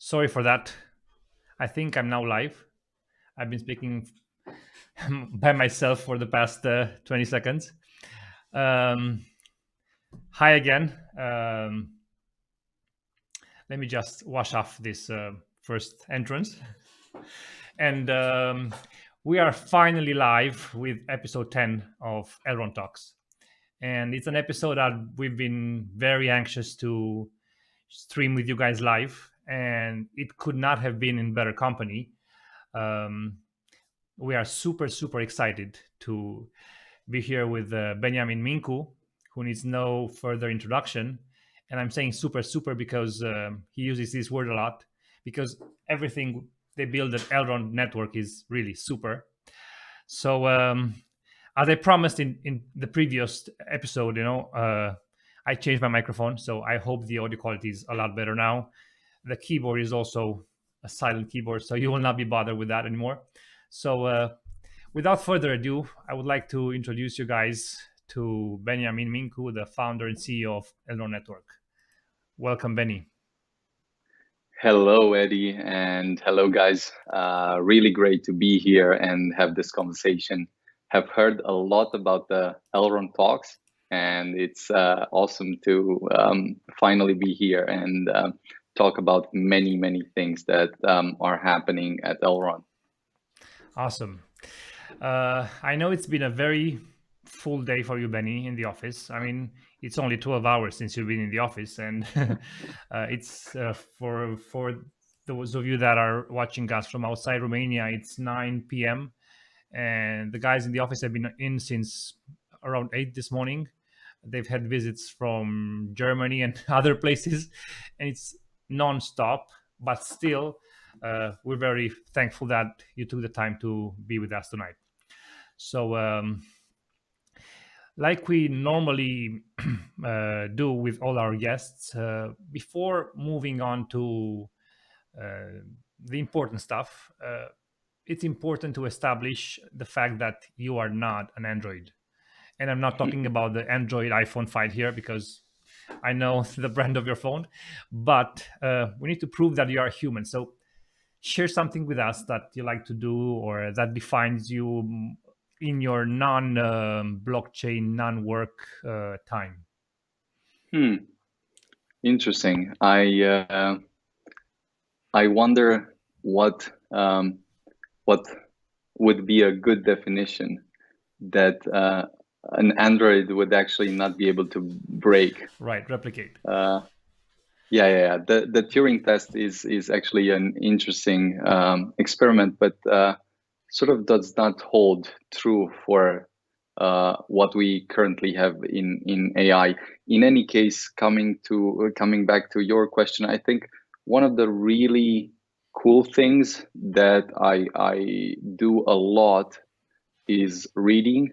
Sorry for that. I think I'm now live. I've been speaking by myself for the past 20 seconds. Um, Hi again. Let me just wash off this first entrance. And we are finally live with episode 10 of Elrond Talks. And it's an episode that we've been very anxious to stream with you guys live. And it could not have been in better company. Um, we are super excited to be here with Beniamin Mincu, who needs no further introduction. And I'm saying super because he uses this word a lot, because everything they build at Elrond network is really super. So as I promised in the previous episode, I changed my microphone, so I hope the audio quality is a lot better now. The keyboard is also a silent keyboard, so you will not be bothered with that anymore. So without further ado, I would like to introduce you guys to Beniamin Mincu, the founder and CEO of Elrond Network. Welcome, Benny. Hello, Eddie, and hello, guys. Really great to be here and have this conversation. Have heard a lot about the Elrond Talks, and it's awesome to finally be here and talk about many things that are happening at Elrond. Awesome. I know it's been a very full day for you, Benny, in the office. I mean, it's only 12 hours since you've been in the office, and it's for those of you that are watching us from outside Romania, it's 9 p.m. and the guys in the office have been in since around 8 this morning. They've had visits from Germany and other places, and it's non-stop. But still, we're very thankful that you took the time to be with us tonight. So, like we normally do with all our guests, before moving on to the important stuff, it's important to establish the fact that you are not an Android. And I'm not talking about the Android iPhone fight here, because I know the brand of your phone, but we need to prove that you are human. So share something with us that you like to do or that defines you in your non-blockchain, non-work time. Interesting. I wonder what would be a good definition that an Android would actually not be able to break. Right, replicate. Yeah. The Turing test is actually an interesting experiment, but sort of does not hold true for what we currently have in AI. In any case, coming back to your question, I think one of the really cool things that I do a lot is reading.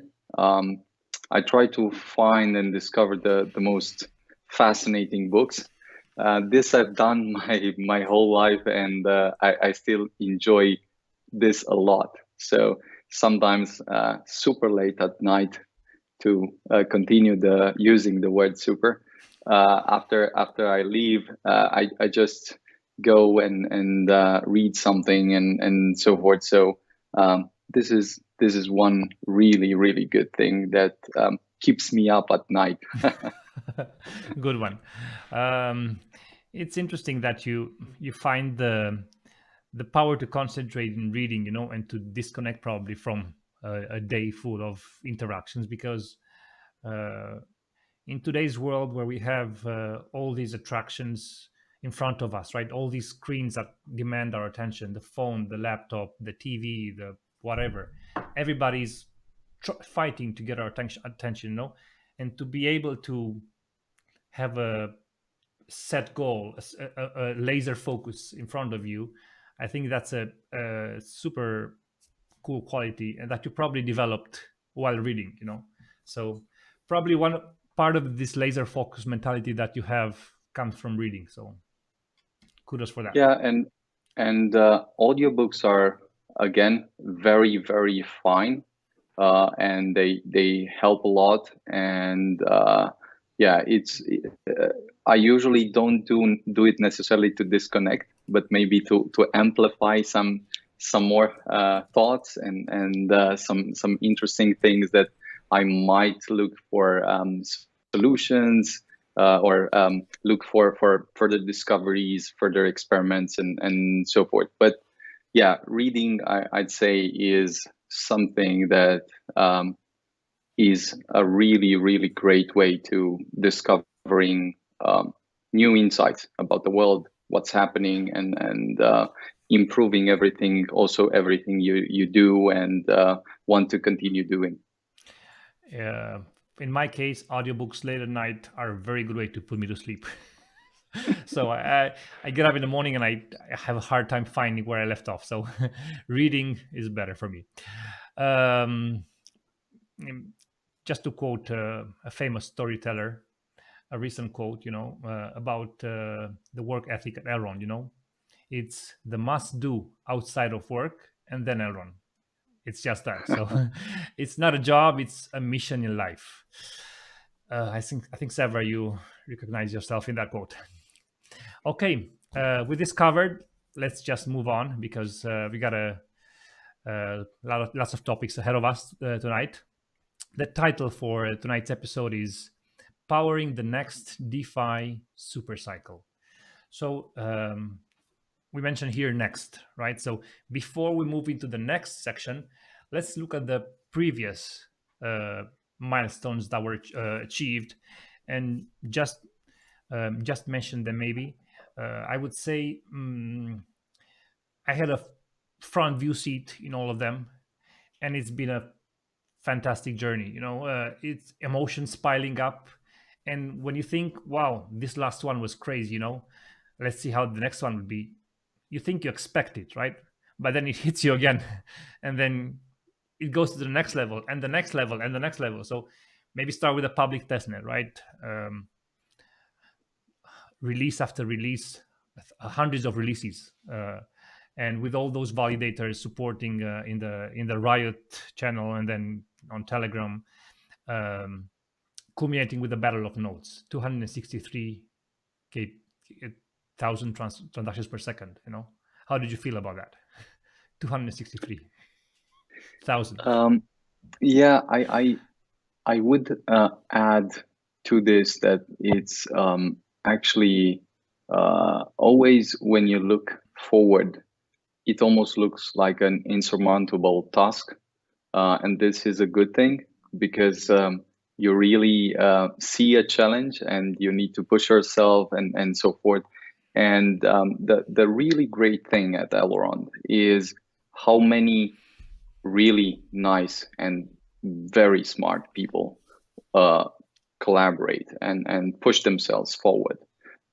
I try to find and discover the most fascinating books. This I've done my whole life, and I still enjoy this a lot. So sometimes super late at night to continue using the word super. After I leave, I just go and read something and so forth. So this is one really good thing that keeps me up at night. Good one. It's interesting that you find the power to concentrate in reading, and to disconnect probably from a day full of interactions, because in today's world where we have all these attractions in front of us, right? All these screens that demand our attention, the phone, the laptop, the TV, the whatever, everybody's fighting to get our attention, and to be able to have a set goal, a laser focus in front of you, I think that's a super cool quality, and that you probably developed while reading. So probably one part of this laser focus mentality that you have comes from reading. So kudos for that. Yeah, and audiobooks are again very fine, and they help a lot. And yeah, I usually don't do it necessarily to disconnect, but maybe to amplify some more thoughts and some interesting things that I might look for solutions or look for further discoveries, further experiments, and so forth. But yeah, reading I'd say is something that is a really great way to discovering new insights about the world, what's happening, and improving everything. Also, everything you do and want to continue doing. In my case, audiobooks late at night are a very good way to put me to sleep. So I get up in the morning and I have a hard time finding where I left off. So reading is better for me. Um, just to quote a famous storyteller, a recent quote, about the work ethic at Elrond. It's the must do outside of work and then Elrond. It's just that. So it's not a job; it's a mission in life. I think Sever, you recognize yourself in that quote. Okay, with this covered, let's just move on because we got lots of topics ahead of us tonight. The title for tonight's episode is "Powering the Next DeFi Supercycle." So we mentioned here next, right? So before we move into the next section, let's look at the previous milestones that were achieved, and just mention them maybe. I would say I had a front view seat in all of them, and it's been a fantastic journey. It's emotions piling up, and when you think, "Wow, this last one was crazy," let's see how the next one would be. You think you expect it, right? But then it hits you again, and then it goes to the next level, and the next level, and the next level. So maybe start with a public testnet, right? Release after release, hundreds of releases, and with all those validators supporting in the Riot channel and then on Telegram, culminating with the battle of nodes, 263,000 transactions per second. How did you feel about that? 263,000. Yeah, I would add to this that it's actually always when you look forward, it almost looks like an insurmountable task, and this is a good thing because you really see a challenge and you need to push yourself and so forth. And the really great thing at Elrond is how many really nice and very smart people collaborate and push themselves forward.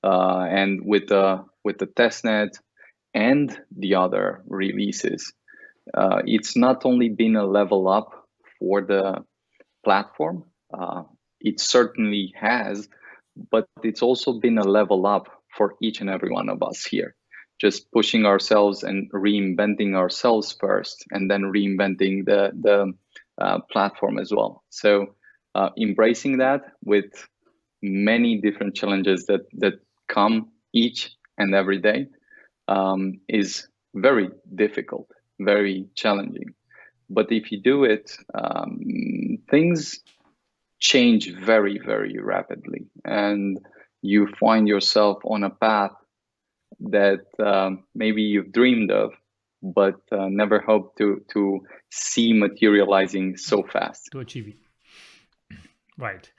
And with the testnet and the other releases, it's not only been a level up for the platform, it certainly has, but it's also been a level up for each and every one of us here. Just pushing ourselves and reinventing ourselves first, and then reinventing the platform as well. So embracing that with many different challenges that come each and every day is very difficult, very challenging. But if you do it, things change very rapidly, and you find yourself on a path that maybe you've dreamed of, but never hoped to see materializing so fast. To achieve it. Right.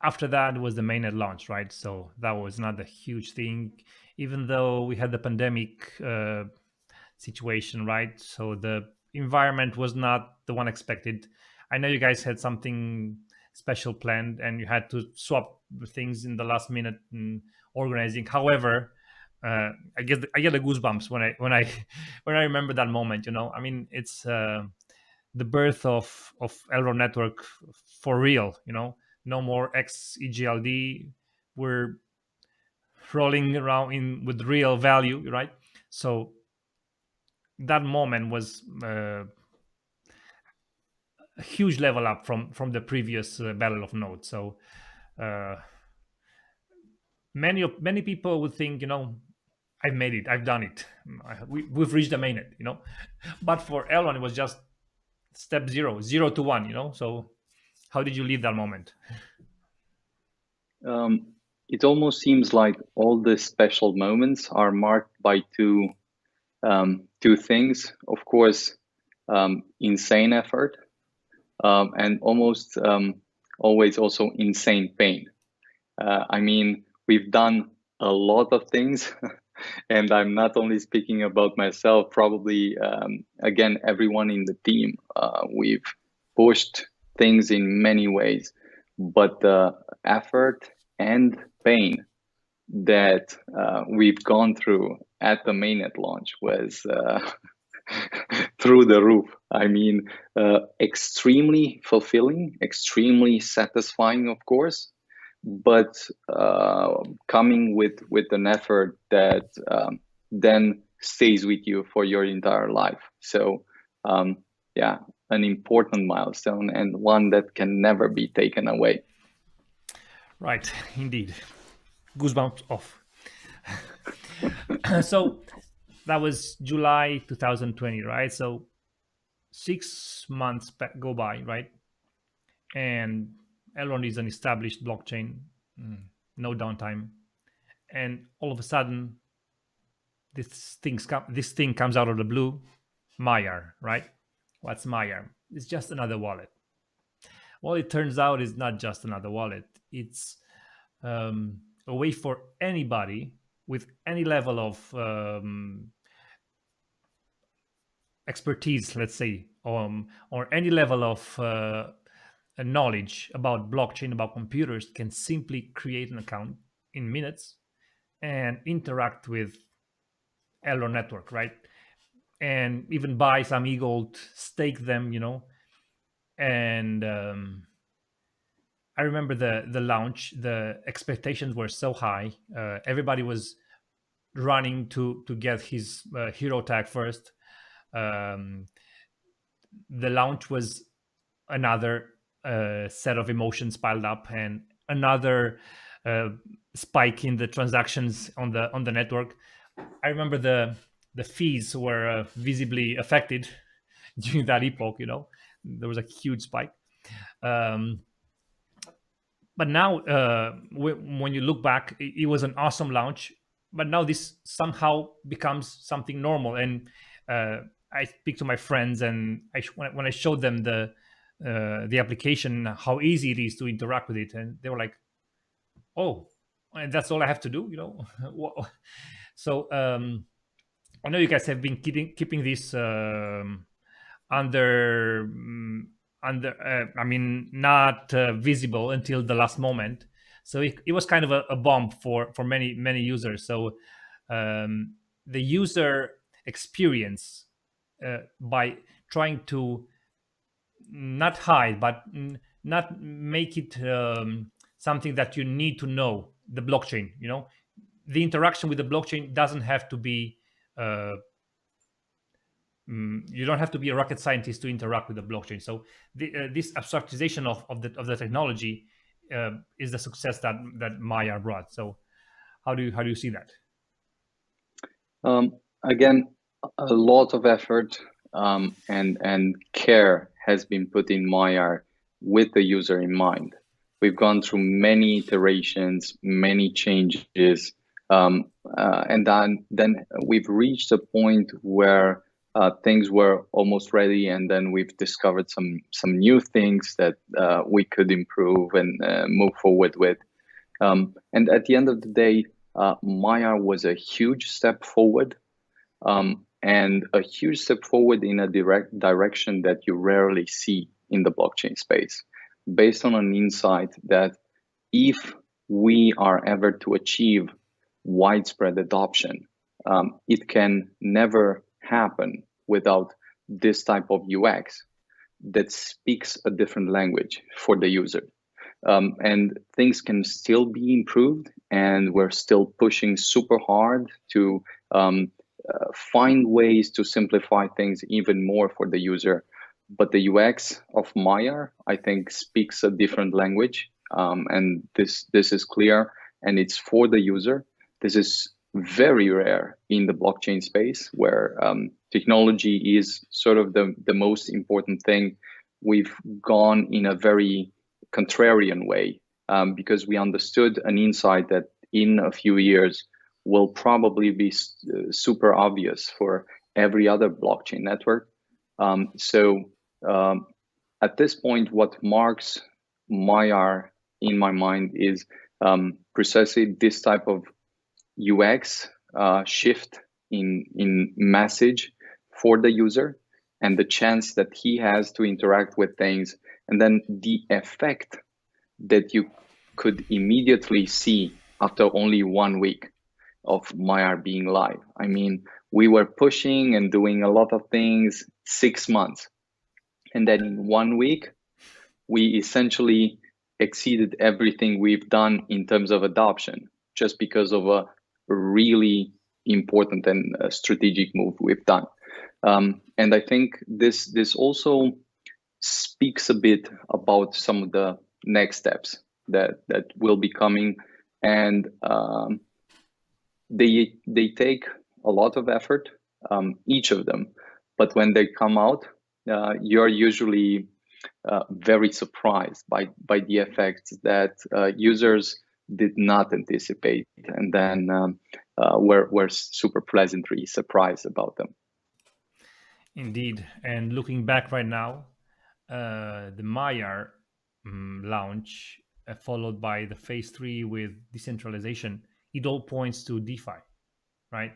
After that was the mainnet launch, right? So that was not a huge thing, even though we had the pandemic situation, right? So the environment was not the one expected. I know you guys had something special planned and you had to swap things in the last minute and organizing. However, I get the goosebumps when I remember that moment. I mean, it's the birth of Elrond Network for real. No more XEGLD. We're rolling around in with real value, right? So that moment was a huge level up from the previous battle of nodes. So many people would think, I've made it, I've done it, we've reached the mainnet, but for Elrond it was just step zero to one, so how did you leave that moment? It almost seems like all the special moments are marked by two things. Of course, insane effort, and almost always also insane pain. I mean, we've done a lot of things, and I'm not only speaking about myself, probably, again, everyone in the team. We've pushed things in many ways, but the effort and pain that we've gone through at the mainnet launch was through the roof. I mean, extremely fulfilling, extremely satisfying, of course, but coming with an effort that then stays with you for your entire life. So yeah, an important milestone and one that can never be taken away. Right, indeed. Goosebumps off. So that was July 2020, right? So 6 months go by, right? And Elrond is an established blockchain, no downtime, and all of a sudden, this thing comes out of the blue. Maiar, right? What's Maiar? It's just another wallet. Well, it turns out it's not just another wallet. It's a way for anybody with any level of expertise, let's say, or any level of knowledge about blockchain, about computers, can simply create an account in minutes and interact with Elrond network, right? And even buy some e-gold, stake them, and I remember the launch. The expectations were so high. Everybody was running to get his hero tag first. Um, the launch was another set of emotions piled up, and another spike in the transactions on the network. I remember the fees were visibly affected during that epoch. There was a huge spike. But now, when you look back, it was an awesome launch. But now this somehow becomes something normal, and I speak to my friends, and when I showed them the application, how easy it is to interact with it, and they were like, "Oh, and that's all I have to do," So I know you guys have been keeping this under I mean, not visible until the last moment. So it was kind of a bomb for many users. So the user experience, by trying to not hide, but not make it something that you need to know the blockchain. The interaction with the blockchain doesn't have to be you don't have to be a rocket scientist to interact with the blockchain. So this abstractization of the technology is the success that Maiar brought. So how do you see that? Again, a lot of effort and care has been put in Maiar with the user in mind. We've gone through many iterations, many changes, and then we've reached a point where things were almost ready, and then we've discovered some new things that we could improve and move forward with. And at the end of the day, Maiar was a huge step forward, and a huge step forward in a direct direction that you rarely see in the blockchain space, based on an insight that if we are ever to achieve widespread adoption, it can never happen without this type of UX that speaks a different language for the user. And things can still be improved, and we're still pushing super hard to find ways to simplify things even more for the user. But the UX of Maiar, I think, speaks a different language, and this is clear. and it's for the user. This is very rare in the blockchain space, where technology is sort of the most important thing. We've gone in a very contrarian way, because we understood an insight that in a few years will probably be super obvious for every other blockchain network. At this point, what marks Maiar in my mind is precisely this type of UX shift in message for the user, and the chance that he has to interact with things, and then the effect that you could immediately see after only 1 week of Maiar being live. I mean, we were pushing and doing a lot of things 6 months, and then in 1 week, we essentially exceeded everything we've done in terms of adoption, just because of a really important and strategic move we've done. And I think this also speaks a bit about some of the next steps that will be coming, and they take a lot of effort, each of them, but when they come out, you're usually very surprised by the effects that users did not anticipate, and then were super pleasantly surprised about them. Indeed. And looking back right now, the Maiar launch, followed by the phase 3 with decentralization, it all points to DeFi, right?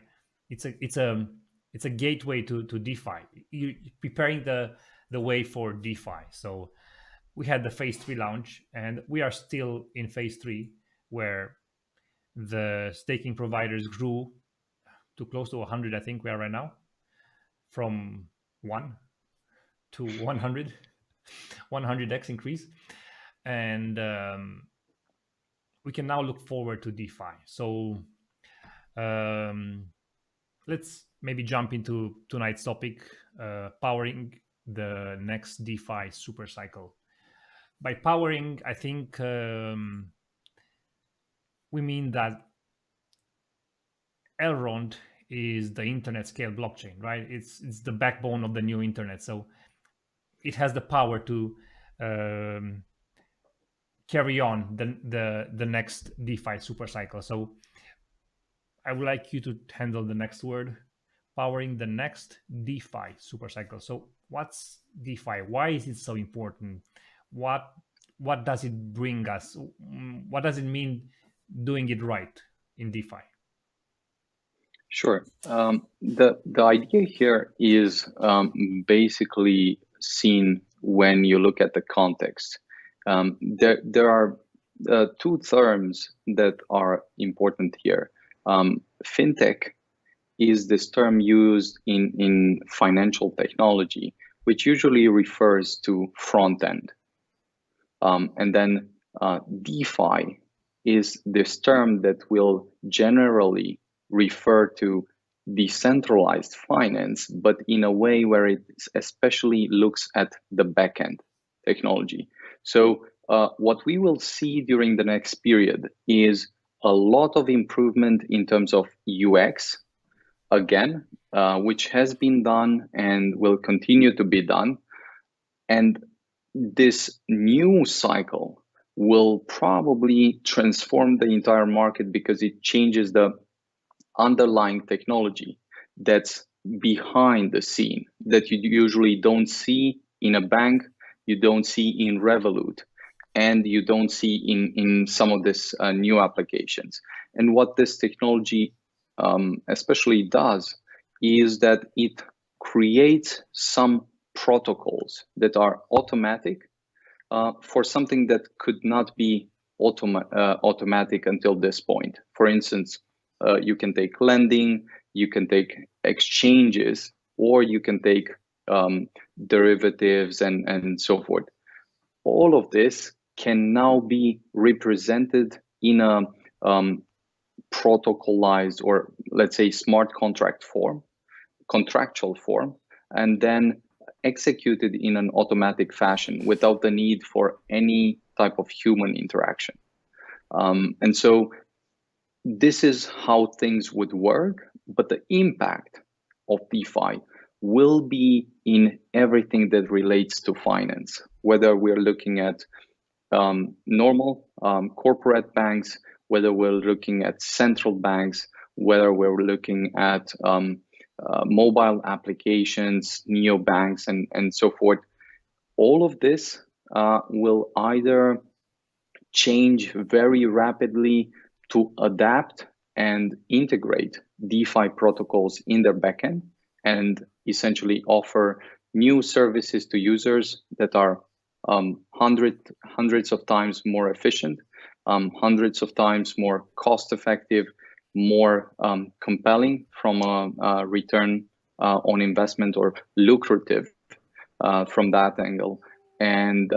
It's a gateway to DeFi. You preparing the way for DeFi. So we had the phase 3 launch, and we are still in phase 3, where the staking providers grew to close to 100. I think we are right now, from 1 to 100, 100x increase, and we can now look forward to DeFi. So let's maybe jump into tonight's topic, powering the next DeFi Supercycle. By powering, I think we mean that Elrond is the internet scale blockchain, right? It's the backbone of the new internet. So it has the power to carry on the next DeFi Supercycle. So I would like you to handle the next word, powering the next DeFi Supercycle. So what's DeFi? Why is it so important? What does it bring us? What does it mean doing it right in DeFi? Sure. The idea here is basically seen when you look at the context. There are two terms that are important here. Fintech is this term used in financial technology, which usually refers to front end. And then DeFi is this term that will generally refer to decentralized finance, but in a way where it especially looks at the backend technology. So what we will see during the next period is a lot of improvement in terms of UX, again, which has been done and will continue to be done. And this new cycle will probably transform the entire market, because it changes the underlying technology that's behind the scene that you usually don't see in a bank, you don't see in Revolut, and you don't see in some of these new applications. And what this technology especially does is that it creates some protocols that are automatic for something that could not be automatic until this point. For instance, you can take lending, you can take exchanges, or you can take derivatives and so forth. All of this can now be represented in a protocolized, or let's say smart contract form, contractual form, and then executed in an automatic fashion without the need for any type of human interaction. And so this is how things would work, but the impact of DeFi will be in everything that relates to finance, whether we're looking at normal corporate banks, whether we're looking at central banks, whether we're looking at mobile applications, neobanks, and so forth. All of this will either change very rapidly to adapt and integrate DeFi protocols in their backend and essentially offer new services to users that are hundreds of times more efficient, hundreds of times more cost effective, more compelling from a return on investment, or lucrative from that angle. And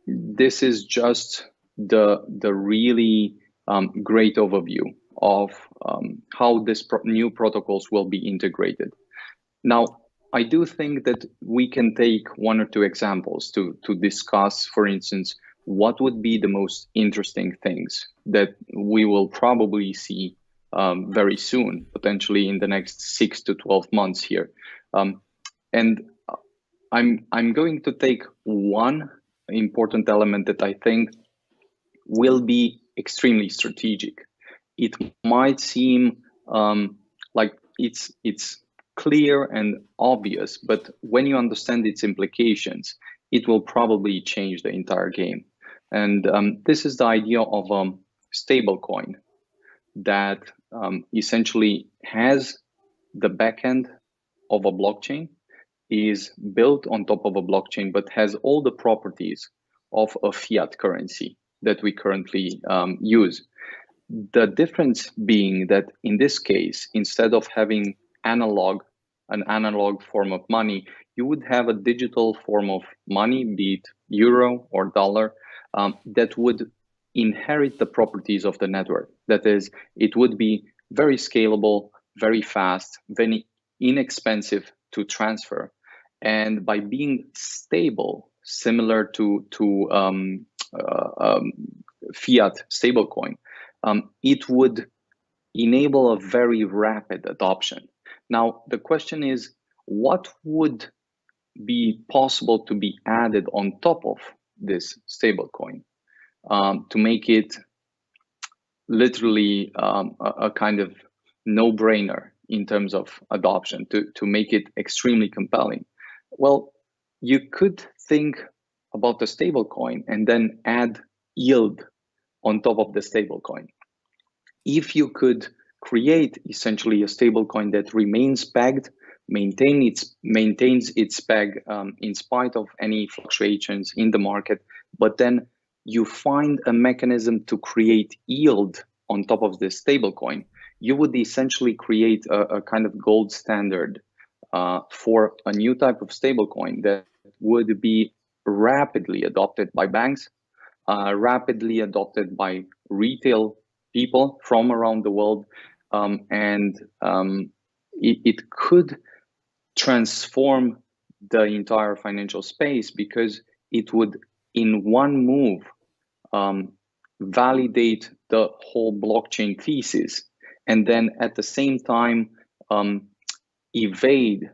this is just the really great overview of how this new protocols will be integrated. Now, I do think that we can take one or two examples to discuss, for instance, what would be the most interesting things that we will probably see very soon, potentially in the next 6 to 12 months here. And I'm going to take one important element that I think will be extremely strategic. It might seem like it's clear and obvious, but when you understand its implications, it will probably change the entire game. And this is the idea of a stablecoin that essentially has the backend of a blockchain, is built on top of a blockchain, but has all the properties of a fiat currency that we currently use. The difference being that in this case, instead of having an analog form of money, you would have a digital form of money, be it euro or dollar, that would inherit the properties of the network. That is, it would be very scalable, very fast, very inexpensive to transfer. And by being stable, similar to fiat stablecoin, it would enable a very rapid adoption. Now, the question is, what would be possible to be added on top of this stablecoin to make it literally a kind of no-brainer in terms of adoption, to make it extremely compelling? Well, you could think about the stablecoin and then add yield on top of the stablecoin. If you could create essentially a stablecoin that remains pegged, maintains its peg in spite of any fluctuations in the market, but then you find a mechanism to create yield on top of this stablecoin, you would essentially create a kind of gold standard for a new type of stablecoin that would be rapidly adopted by banks, rapidly adopted by retail people from around the world, and it could transform the entire financial space, because it would, in one move, validate the whole blockchain thesis, and then at the same time evade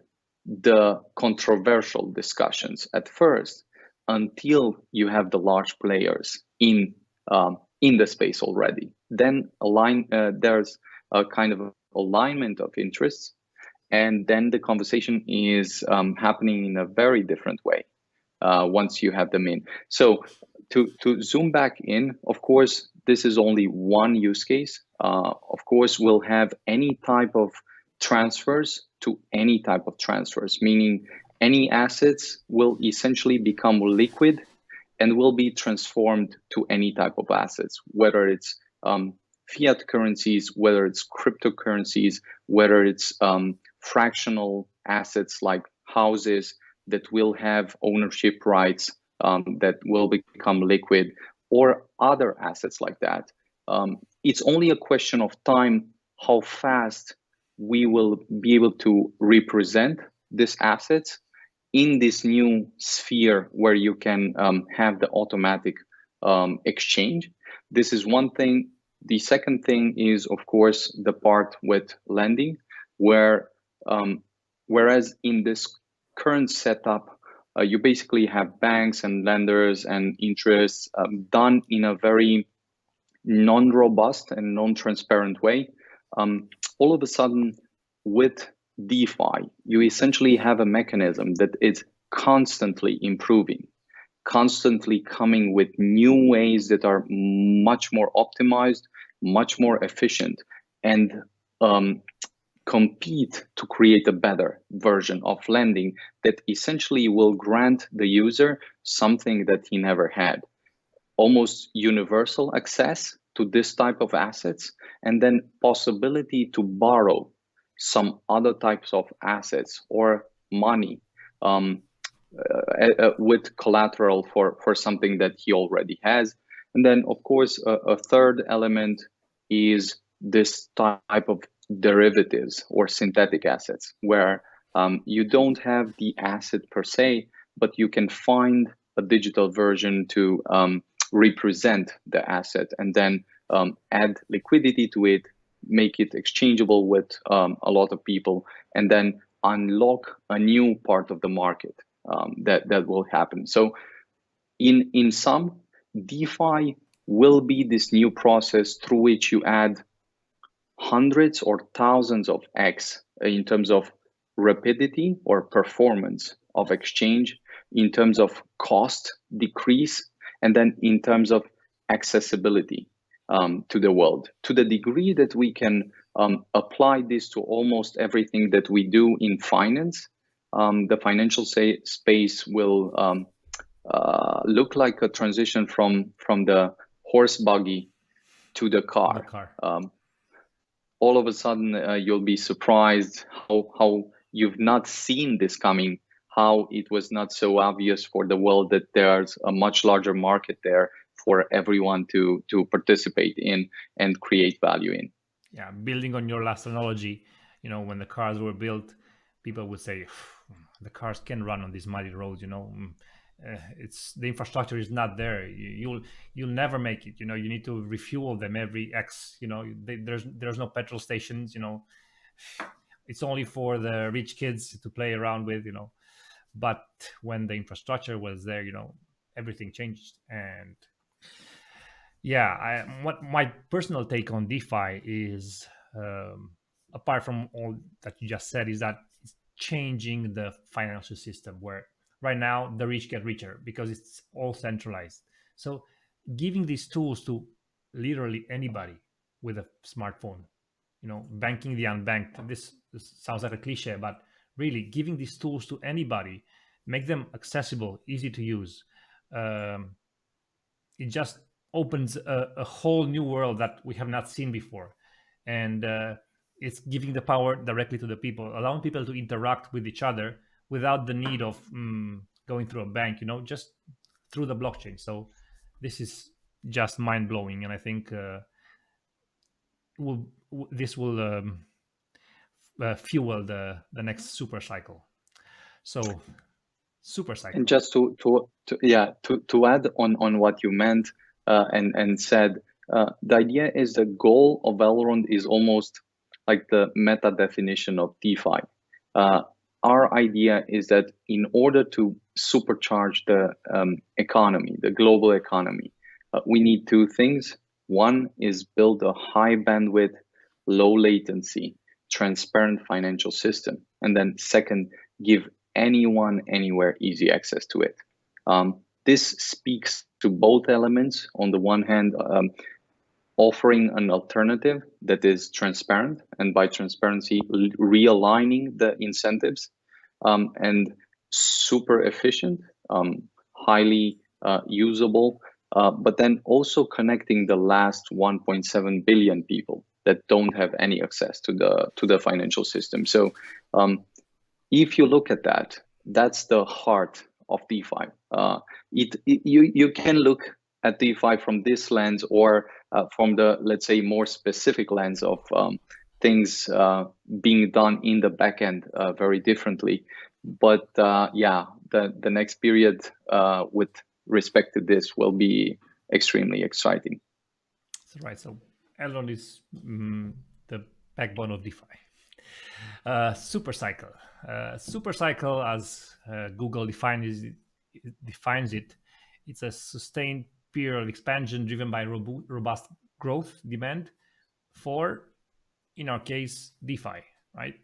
the controversial discussions at first, until you have the large players in the space already. Then there's a kind of alignment of interests, and then the conversation is happening in a very different way once you have them in. So to zoom back in, of course, this is only one use case. Of course, we'll have any type of transfers to any type of transfers, meaning any assets will essentially become liquid and will be transformed to any type of assets, whether it's fiat currencies, whether it's cryptocurrencies, whether it's fractional assets like houses that will have ownership rights that will become liquid, or other assets like that. It's only a question of time how fast we will be able to represent these assets in this new sphere where you can have the automatic exchange. This is one thing. The second thing is, of course, the part with lending, where whereas in this current setup, you basically have banks and lenders and interests done in a very non-robust and non-transparent way. All of a sudden, with DeFi, you essentially have a mechanism that is constantly improving, constantly coming with new ways that are much more optimized, much more efficient, and compete to create a better version of lending that essentially will grant the user something that he never had. Almost universal access to this type of assets, and then possibility to borrow some other types of assets or money with collateral for something that he already has. And then, of course, a third element is this type of derivatives or synthetic assets, where you don't have the asset per se, but you can find a digital version to represent the asset and then add liquidity to it, make it exchangeable with a lot of people, and then unlock a new part of the market that will happen. So in sum, DeFi will be this new process through which you add hundreds or thousands of X in terms of rapidity or performance of exchange, in terms of cost decrease, and then in terms of accessibility to the world, to the degree that we can apply this to almost everything that we do in finance. The financial space will look like a transition from the horse buggy to the car. All of a sudden, you'll be surprised how you've not seen this coming, how it was not so obvious for the world that there's a much larger market there for everyone to participate in and create value in. Yeah, building on your last analogy, when the cars were built, people would say the cars can run on these muddy roads. It's the infrastructure is not there. You'll never make it. You need to refuel them every X. There's no petrol stations. It's only for the rich kids to play around with. But when the infrastructure was there, everything changed. And yeah, what my personal take on DeFi is, apart from all that you just said, is that it's changing the financial system, where right now the rich get richer because it's all centralized. So giving these tools to literally anybody with a smartphone, banking the unbanked, this sounds like a cliche, but really giving these tools to anybody, make them accessible, easy to use. It just opens a whole new world that we have not seen before. And it's giving the power directly to the people, allowing people to interact with each other without the need of going through a bank, just through the blockchain. So this is just mind-blowing. And I think this will fuel the next super cycle. So super cycle. And just to add on what you meant and said, the idea is the goal of Elrond is almost like the meta definition of DeFi. Our idea is that in order to supercharge the economy, the global economy, we need two things. One is build a high bandwidth, low latency, transparent financial system. And then second, give anyone, anywhere, easy access to it. This speaks to both elements. On the one hand, offering an alternative that is transparent, and by transparency, realigning the incentives, and super efficient, highly usable, but then also connecting the last 1.7 billion people that don't have any access to the financial system. So if you look at that, that's the heart of DeFi. You can look at DeFi from this lens, or from the, let's say, more specific lens of things being done in the backend very differently. But the next period with respect to this will be extremely exciting. That's right. So Elrond is the backbone of DeFi. Supercycle. Supercycle, as Google defines it, it's a sustained period of expansion driven by robust growth demand for, in our case, DeFi, right?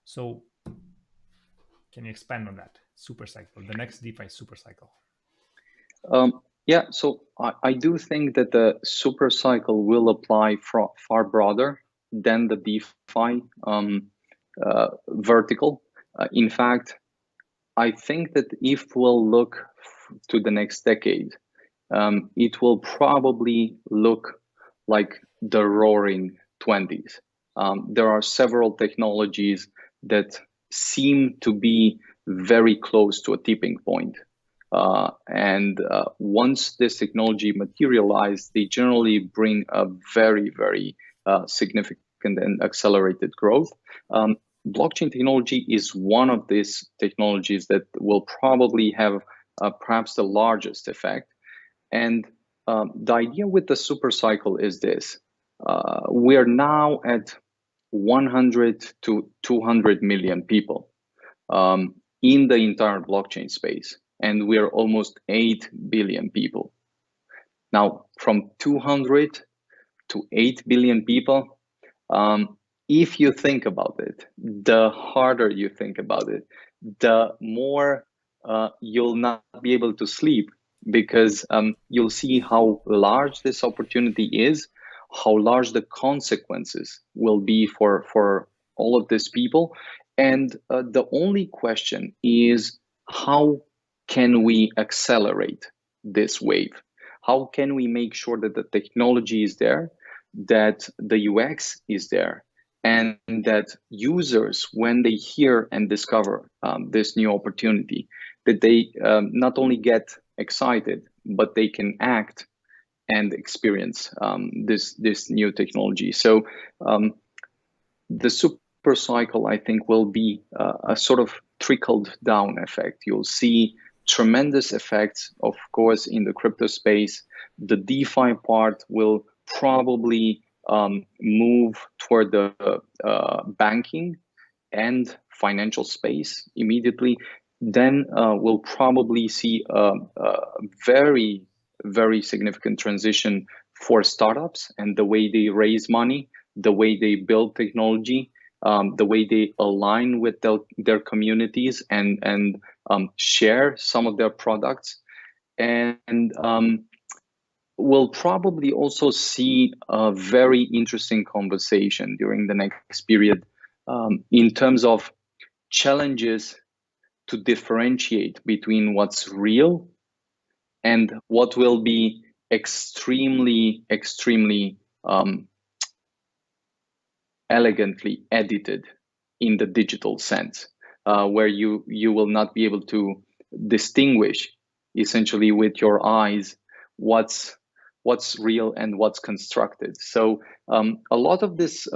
So, can you expand on that? Supercycle, the next DeFi supercycle. Yeah, so I do think that the super cycle will apply far broader than the DeFi vertical. In fact, I think that if we'll look to the next decade, it will probably look like the roaring 20s. There are several technologies that seem to be very close to a tipping point. And once this technology materializes, they generally bring a very, very significant and accelerated growth. Blockchain technology is one of these technologies that will probably have perhaps the largest effect. And the idea with the super cycle is this. We are now at 100 to 200 million people in the entire blockchain space, and we are almost 8 billion people. Now, from 200 to 8 billion people, if you think about it, the harder you think about it, the more you'll not be able to sleep, because you'll see how large this opportunity is, how large the consequences will be for all of these people. And the only question is, how can we accelerate this wave? How can we make sure that the technology is there, that the UX is there, and that users, when they hear and discover this new opportunity, that they not only get excited, but they can act and experience this new technology. So the super cycle, I think, will be a sort of trickled down effect. You'll see tremendous effects, of course, in the crypto space. The DeFi part will probably move toward the banking and financial space immediately. Then we'll probably see a very, very significant transition for startups and the way they raise money, the way they build technology, the way they align with their communities and share some of their products. And we'll probably also see a very interesting conversation during the next period in terms of challenges to differentiate between what's real and what will be extremely, extremely elegantly edited in the digital sense, where you will not be able to distinguish essentially with your eyes what's real and what's constructed. So a lot of this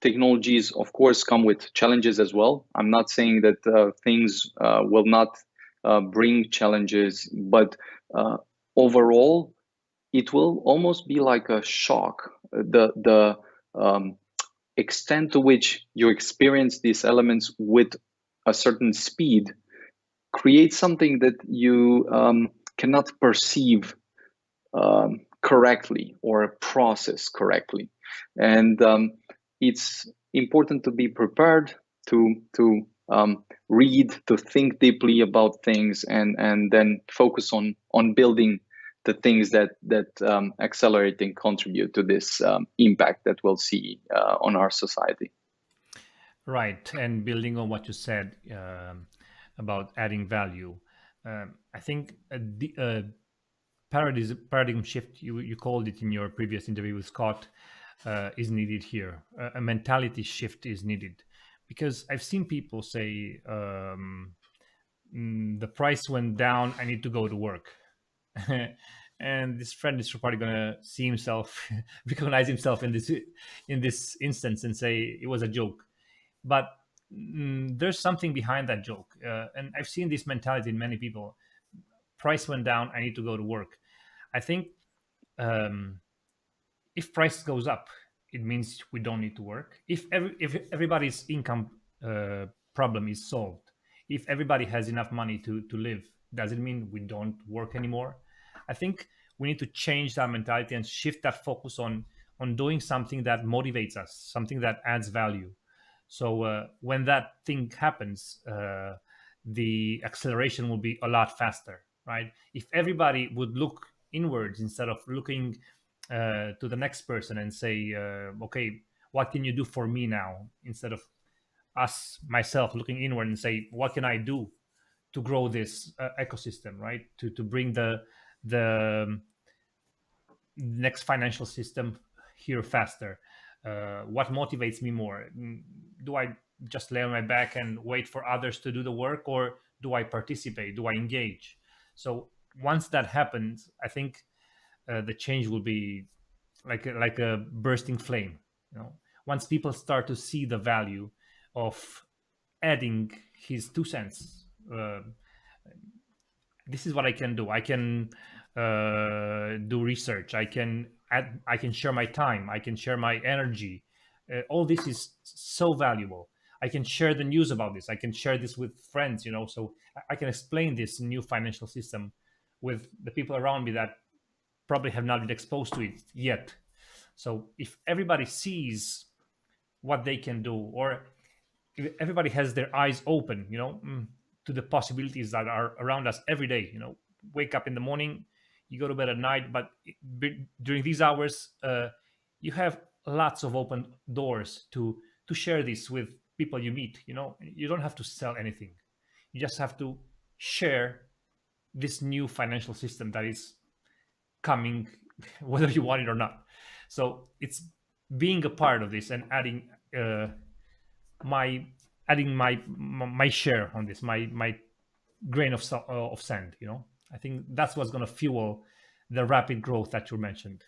technologies, of course, come with challenges as well. I'm not saying that things will not bring challenges, but overall, it will almost be like a shock. The extent to which you experience these elements with a certain speed creates something that you cannot perceive correctly or process correctly. And it's important to be prepared to read, to think deeply about things, and then focus on building the things that accelerate and contribute to this impact that we'll see on our society. Right, and building on what you said about adding value, I think a paradigm shift, you called it in your previous interview with Scott, is needed here. A mentality shift is needed, because I've seen people say, the price went down, I need to go to work. And this friend is probably gonna see himself, recognize himself in this instance, and say it was a joke. But there's something behind that joke, and I've seen this mentality in many people. Price went down, I need to go to work. I think if price goes up, it means we don't need to work. If everybody's income problem is solved, if everybody has enough money to live, does it mean we don't work anymore? I think we need to change that mentality and shift that focus on doing something that motivates us, something that adds value. So when that thing happens, the acceleration will be a lot faster, right? If everybody would look inwards instead of looking to the next person and say, okay, what can you do for me now? Instead of myself, looking inward and say, what can I do to grow this ecosystem, right? To bring the next financial system here faster. What motivates me more? Do I just lay on my back and wait for others to do the work, or do I participate? Do I engage? So once that happens, I think the change will be like a bursting flame. Once people start to see the value of adding his 2 cents, this is what I can do. I can do research. I can share my time. I can share my energy. All this is so valuable. I can share the news about this. I can share this with friends. So I can explain this new financial system with the people around me that probably have not been exposed to it yet. So if everybody sees what they can do, or if everybody has their eyes open, to the possibilities that are around us every day, wake up in the morning, you go to bed at night, but during these hours, you have lots of open doors to share this with people you meet. You don't have to sell anything. You just have to share this new financial system that is coming, whether you want it or not. So it's being a part of this and my adding my share on this, my grain of sand. I think that's what's going to fuel the rapid growth that you mentioned.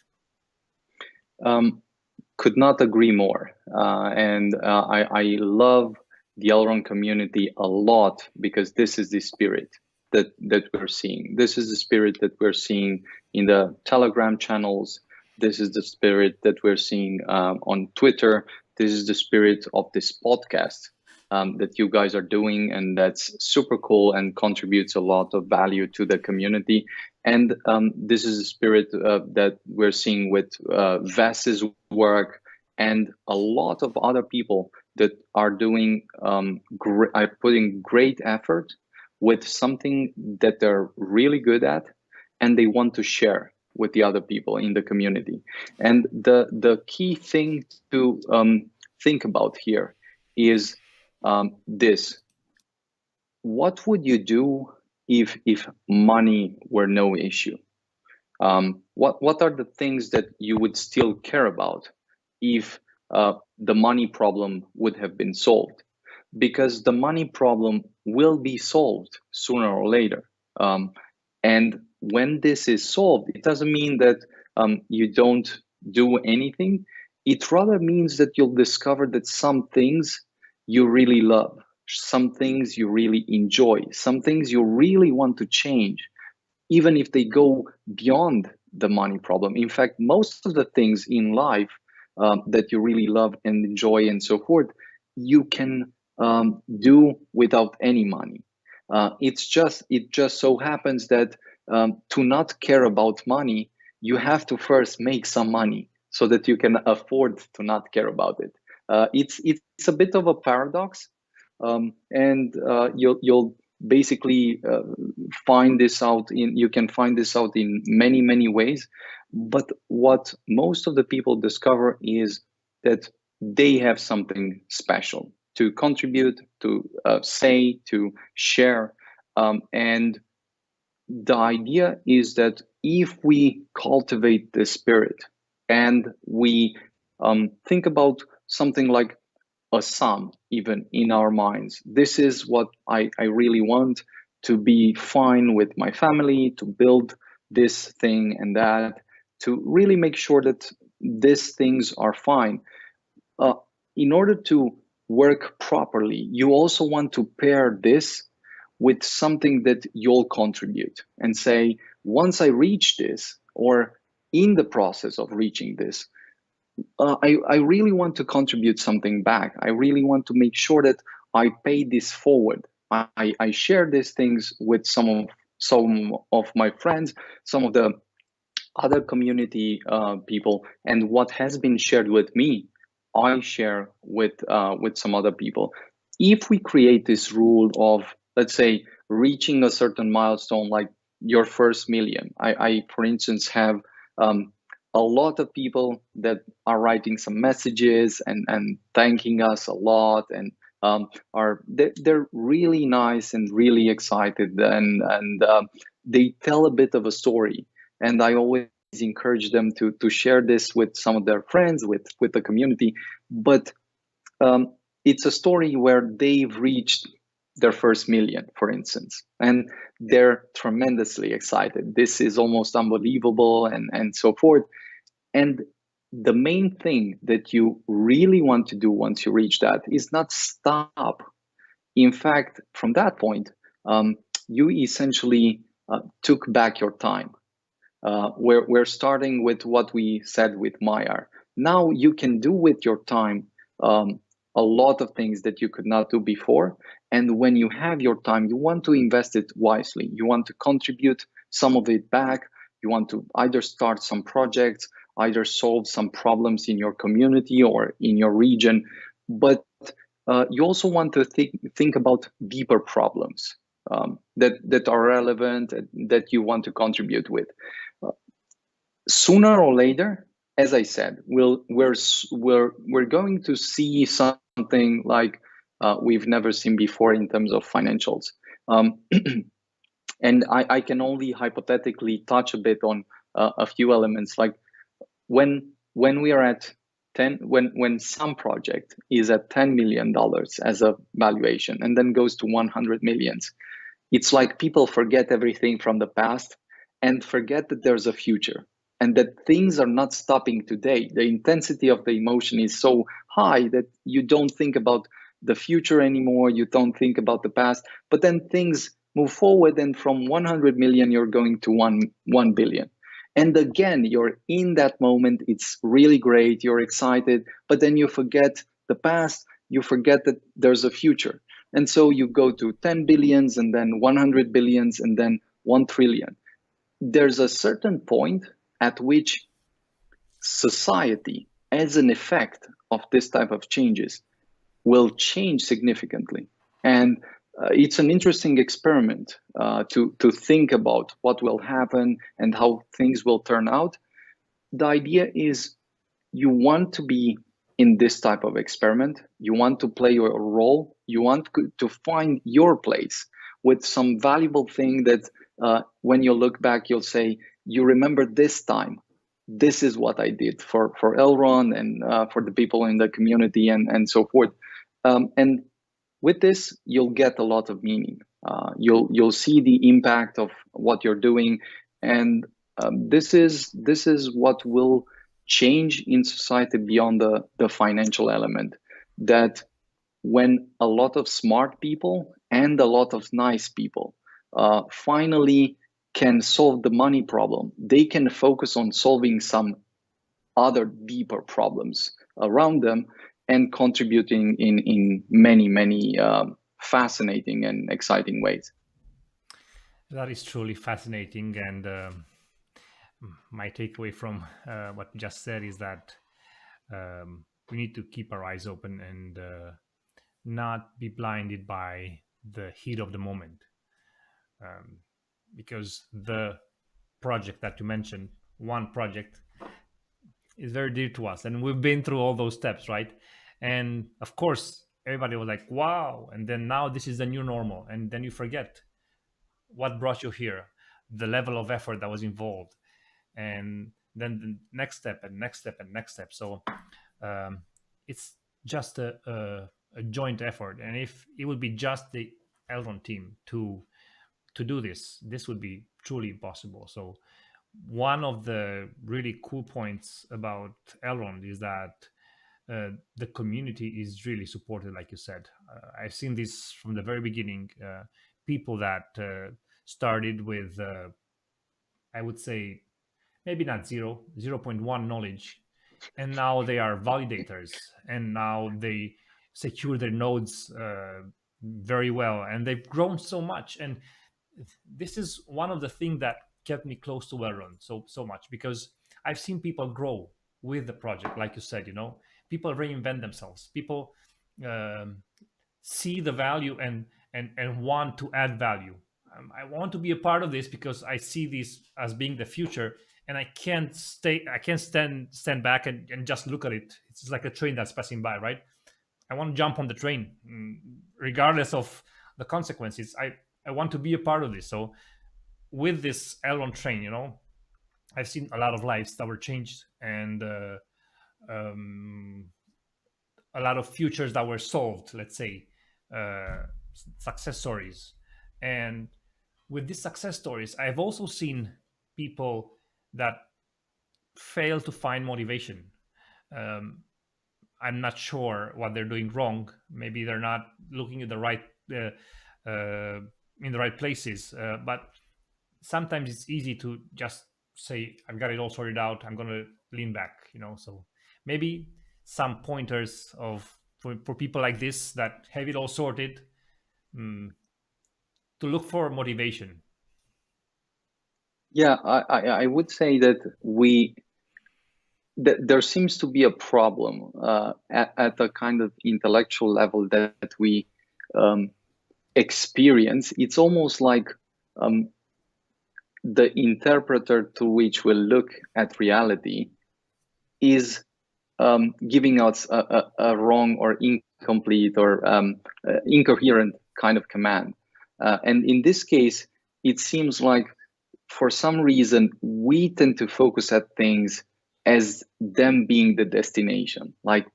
Could not agree more. And I love the Elrond community a lot, because this is the spirit that we're seeing. This is the spirit that we're seeing in the Telegram channels. This is the spirit that we're seeing on Twitter. This is the spirit of this podcast that you guys are doing, and that's super cool and contributes a lot of value to the community. And this is the spirit that we're seeing with Vas's work and a lot of other people that are doing are putting great effort with something that they're really good at, and they want to share with the other people in the community. And the key thing to think about here is this: what would you do if money were no issue? What are the things that you would still care about if the money problem would have been solved? Because the money problem will be solved sooner or later. And when this is solved, it doesn't mean that you don't do anything. It rather means that you'll discover that some things you really love, some things you really enjoy, some things you really want to change, even if they go beyond the money problem. In fact, most of the things in life that you really love and enjoy and so forth, you can do without any money. It just so happens that to not care about money, you have to first make some money so that you can afford to not care about it. It's a bit of a paradox, and you'll basically find this out you can find this out in many ways. But what most of the people discover is that they have something special to contribute, to say, to share, and the idea is that if we cultivate this spirit and we think about something like a sum, even in our minds, this is what I really want: to be fine with my family, to build this thing and that, to really make sure that these things are fine. In order to work properly, you also want to pair this with something that you'll contribute and say, once I reach this, or in the process of reaching this, I really want to contribute something back. I really want to make sure that I pay this forward. I share these things with some of my friends, some of the other community people, and what has been shared with me, I share with some other people. If we create this rule of, let's say, reaching a certain milestone, like your first million, I for instance have a lot of people that are writing some messages and thanking us a lot, and they're really nice and really excited, and they tell a bit of a story, and I always encourage them to share this with some of their friends, with the community. But it's a story where they've reached their first million, for instance, and they're tremendously excited. This is almost unbelievable, and so forth. And the main thing that you really want to do once you reach that is not stop. In fact, from that point, you essentially took back your time. We're starting with what we said with Mayar. Now you can do with your time a lot of things that you could not do before. And when you have your time, you want to invest it wisely. You want to contribute some of it back. You want to either start some projects, either solve some problems in your community or in your region. But you also want to think about deeper problems that are relevant, that you want to contribute with. Sooner or later, as I said, we're going to see something like we've never seen before in terms of financials. And I can only hypothetically touch a bit on a few elements, like when we are at 10, when some project is at $10 million as a valuation and then goes to 100 millions, it's like people forget everything from the past and forget that there's a future, and that things are not stopping today. The intensity of the emotion is so high that you don't think about the future anymore, you don't think about the past, but then things move forward, and from 100 million you're going to 1 billion. And again, you're in that moment, it's really great, you're excited, but then you forget the past, you forget that there's a future. And so you go to 10 billions, and then 100 billions, and then 1 trillion. There's a certain point at which society, as an effect of this type of changes, will change significantly. And it's an interesting experiment to think about what will happen and how things will turn out. The idea is you want to be in this type of experiment, you want to play your role, you want to find your place with some valuable thing that when you look back, you'll say, you remember this time, this is what I did for Elrond and for the people in the community and so forth. And with this, you'll get a lot of meaning. You'll see the impact of what you're doing, and this is what will change in society beyond the financial element. That when a lot of smart people and a lot of nice people finally can solve the money problem, they can focus on solving some other deeper problems around them and contributing in many fascinating and exciting ways. That is truly fascinating. And my takeaway from what you just said is that we need to keep our eyes open and not be blinded by the heat of the moment. Because the project that you mentioned, one project, is very dear to us. And we've been through all those steps, right? And of course, everybody was like, wow. And then now this is the new normal. And then you forget what brought you here, the level of effort that was involved, and then the next step and next step and next step. So it's just a joint effort. And if it would be just the Elrond team to do this would be truly impossible. So one of the really cool points about Elrond is that the community is really supported, like you said. I've seen this from the very beginning. People that started with, I would say, maybe not 0.1 knowledge, and now they are validators, and now they secure their nodes very well, and they've grown so much. And this is one of the things that kept me close to Elrond so much, because I've seen people grow with the project. Like you said, people reinvent themselves, people um, see the value and want to add value. I want to be a part of this because I see this as being the future, and I can't stand back and just look at it. It's like a train that's passing by, right? I want to jump on the train, regardless of the consequences. I want to be a part of this. So with this Elrond train, I've seen a lot of lives that were changed, and um, a lot of futures that were solved, let's say, uh, success stories. And with these success stories, I've also seen people that fail to find motivation. um, I'm not sure what they're doing wrong. Maybe they're not looking at the right uh, uh, in the right places. But sometimes it's easy to just say, "I've got it all sorted out. I'm gonna lean back." So maybe some pointers for people like this that have it all sorted, mm, to look for motivation. Yeah, I would say that there seems to be a problem at a kind of intellectual level that we experience. It's almost like the interpreter to which we look at reality is giving us a wrong or incomplete or incoherent kind of command. And in this case, it seems like for some reason we tend to focus at things as them being the destination. Like,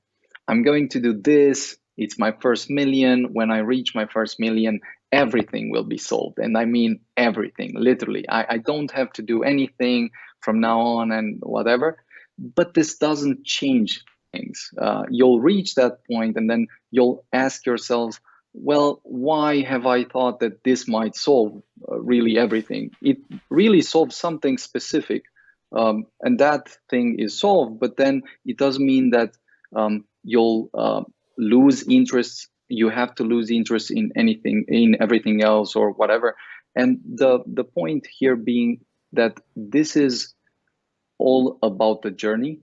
I'm going to do this, it's my first million. When I reach my first million, everything will be solved. And I mean everything, literally. I don't have to do anything from now on and whatever. But this doesn't change things. You'll reach that point and then you'll ask yourselves, well, why have I thought that this might solve really everything? It really solves something specific. And that thing is solved, but then it doesn't mean that you'll lose interest. You have to lose interest in anything, in everything else or whatever. And the point here being that this is all about the journey.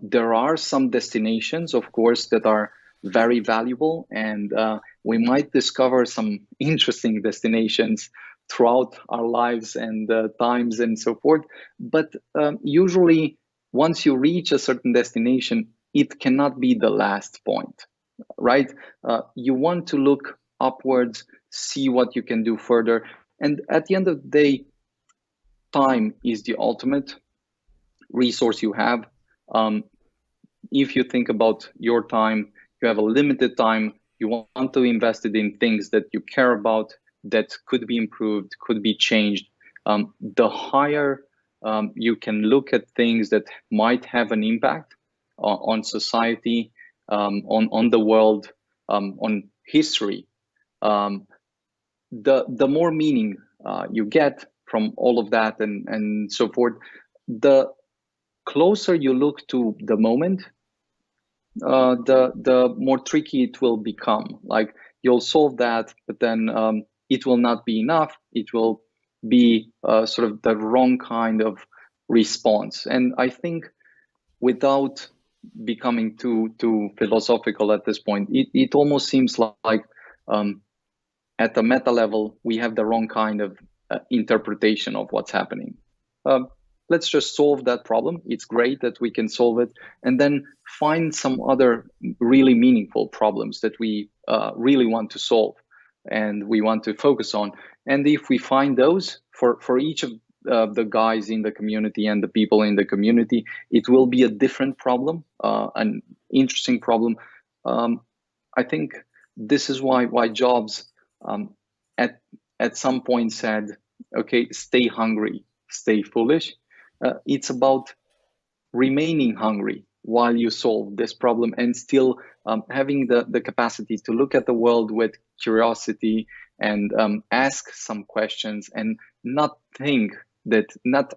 There are some destinations, of course, that are very valuable, and we might discover some interesting destinations throughout our lives and times and so forth. But usually, once you reach a certain destination, it cannot be the last point, right? You want to look upwards, see what you can do further. And at the end of the day, time is the ultimate resource you have. If you think about your time, you have a limited time. You want to invest it in things that you care about, that could be improved, could be changed. The higher you can look at things that might have an impact on society, on the world, on history, the more meaning you get from all of that and so forth. The closer you look to the moment, the more tricky it will become. Like, you'll solve that, but then it will not be enough. It will be sort of the wrong kind of response. And I think, without becoming too philosophical at this point, it almost seems like at the meta level we have the wrong kind of interpretation of what's happening. Let's just solve that problem. It's great that we can solve it, and then find some other really meaningful problems that we really want to solve and we want to focus on. And if we find those for each of the guys in the community and the people in the community, it will be a different problem, an interesting problem. I think this is why Jobs at some point said, okay, stay hungry, stay foolish. It's about remaining hungry while you solve this problem, and still having the capacity to look at the world with curiosity and ask some questions, and not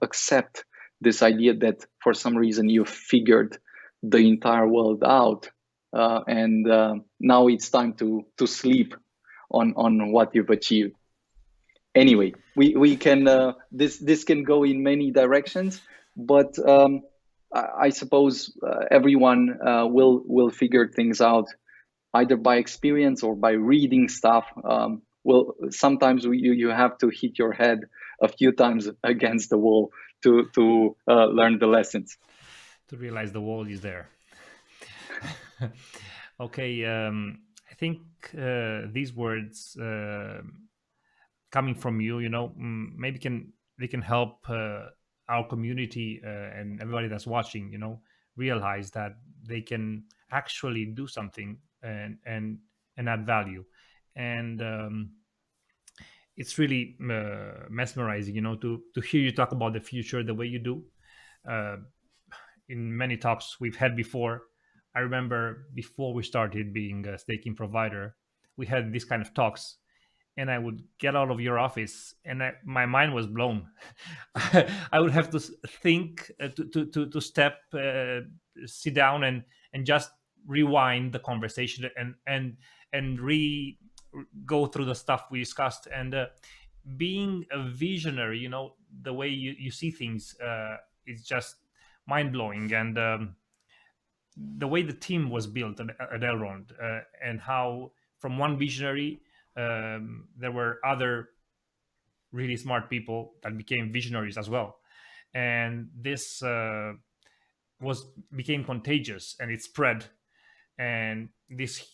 accept this idea that for some reason you figured the entire world out, and now it's time to sleep on what you've achieved. Anyway, we can this can go in many directions, but I suppose everyone will figure things out either by experience or by reading stuff. Well, sometimes you have to hit your head a few times against the wall to learn the lessons. To realize the wall is there. Okay, I think these words coming from you, maybe they can help our community and everybody that's watching, realize that they can actually do something and add value. And it's really mesmerizing, to hear you talk about the future the way you do. Uh, in many talks we've had before, I remember before we started being a staking provider, we had these kind of talks, and I would get out of your office, and my mind was blown. I would have to think, to step, sit down, and just rewind the conversation and go through the stuff we discussed. And being a visionary, the way you see things is just mind blowing. And the way the team was built at Elrond, and how from one visionary, there were other really smart people that became visionaries as well, and this became contagious, and it spread. And this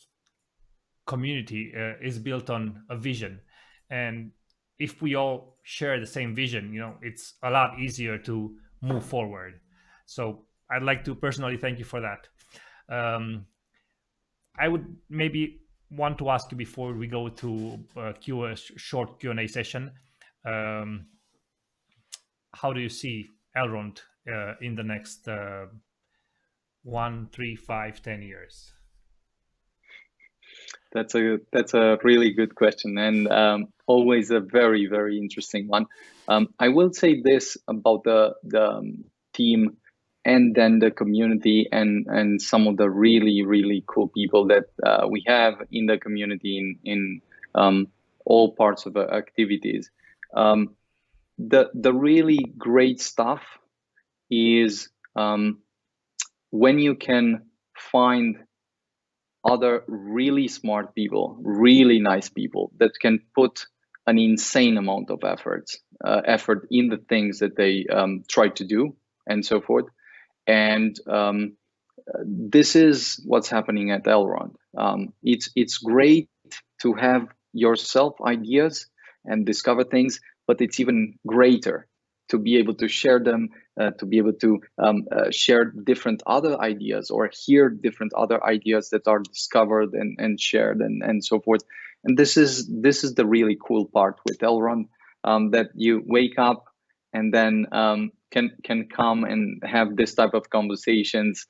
community is built on a vision, and if we all share the same vision, it's a lot easier to move forward. So I'd like to personally thank you for that. I would maybe want to ask you, before we go to a short Q&A session, how do you see Elrond in the next 1, 3, 5, 10 years? That's a really good question, and always a very, very interesting one. I will say this about the team, and then the community, and some of the really, really cool people that we have in the community in all parts of the activities. The really great stuff is when you can find other really smart people, really nice people that can put an insane amount of effort in the things that they try to do, and so forth. And this is what's happening at Elrond. It's great to have yourself ideas and discover things, but it's even greater to be able to share them, to be able to share different other ideas, or hear different other ideas that are discovered and shared, and so forth. And this is the really cool part with Elrond, that you wake up and then can come and have this type of conversations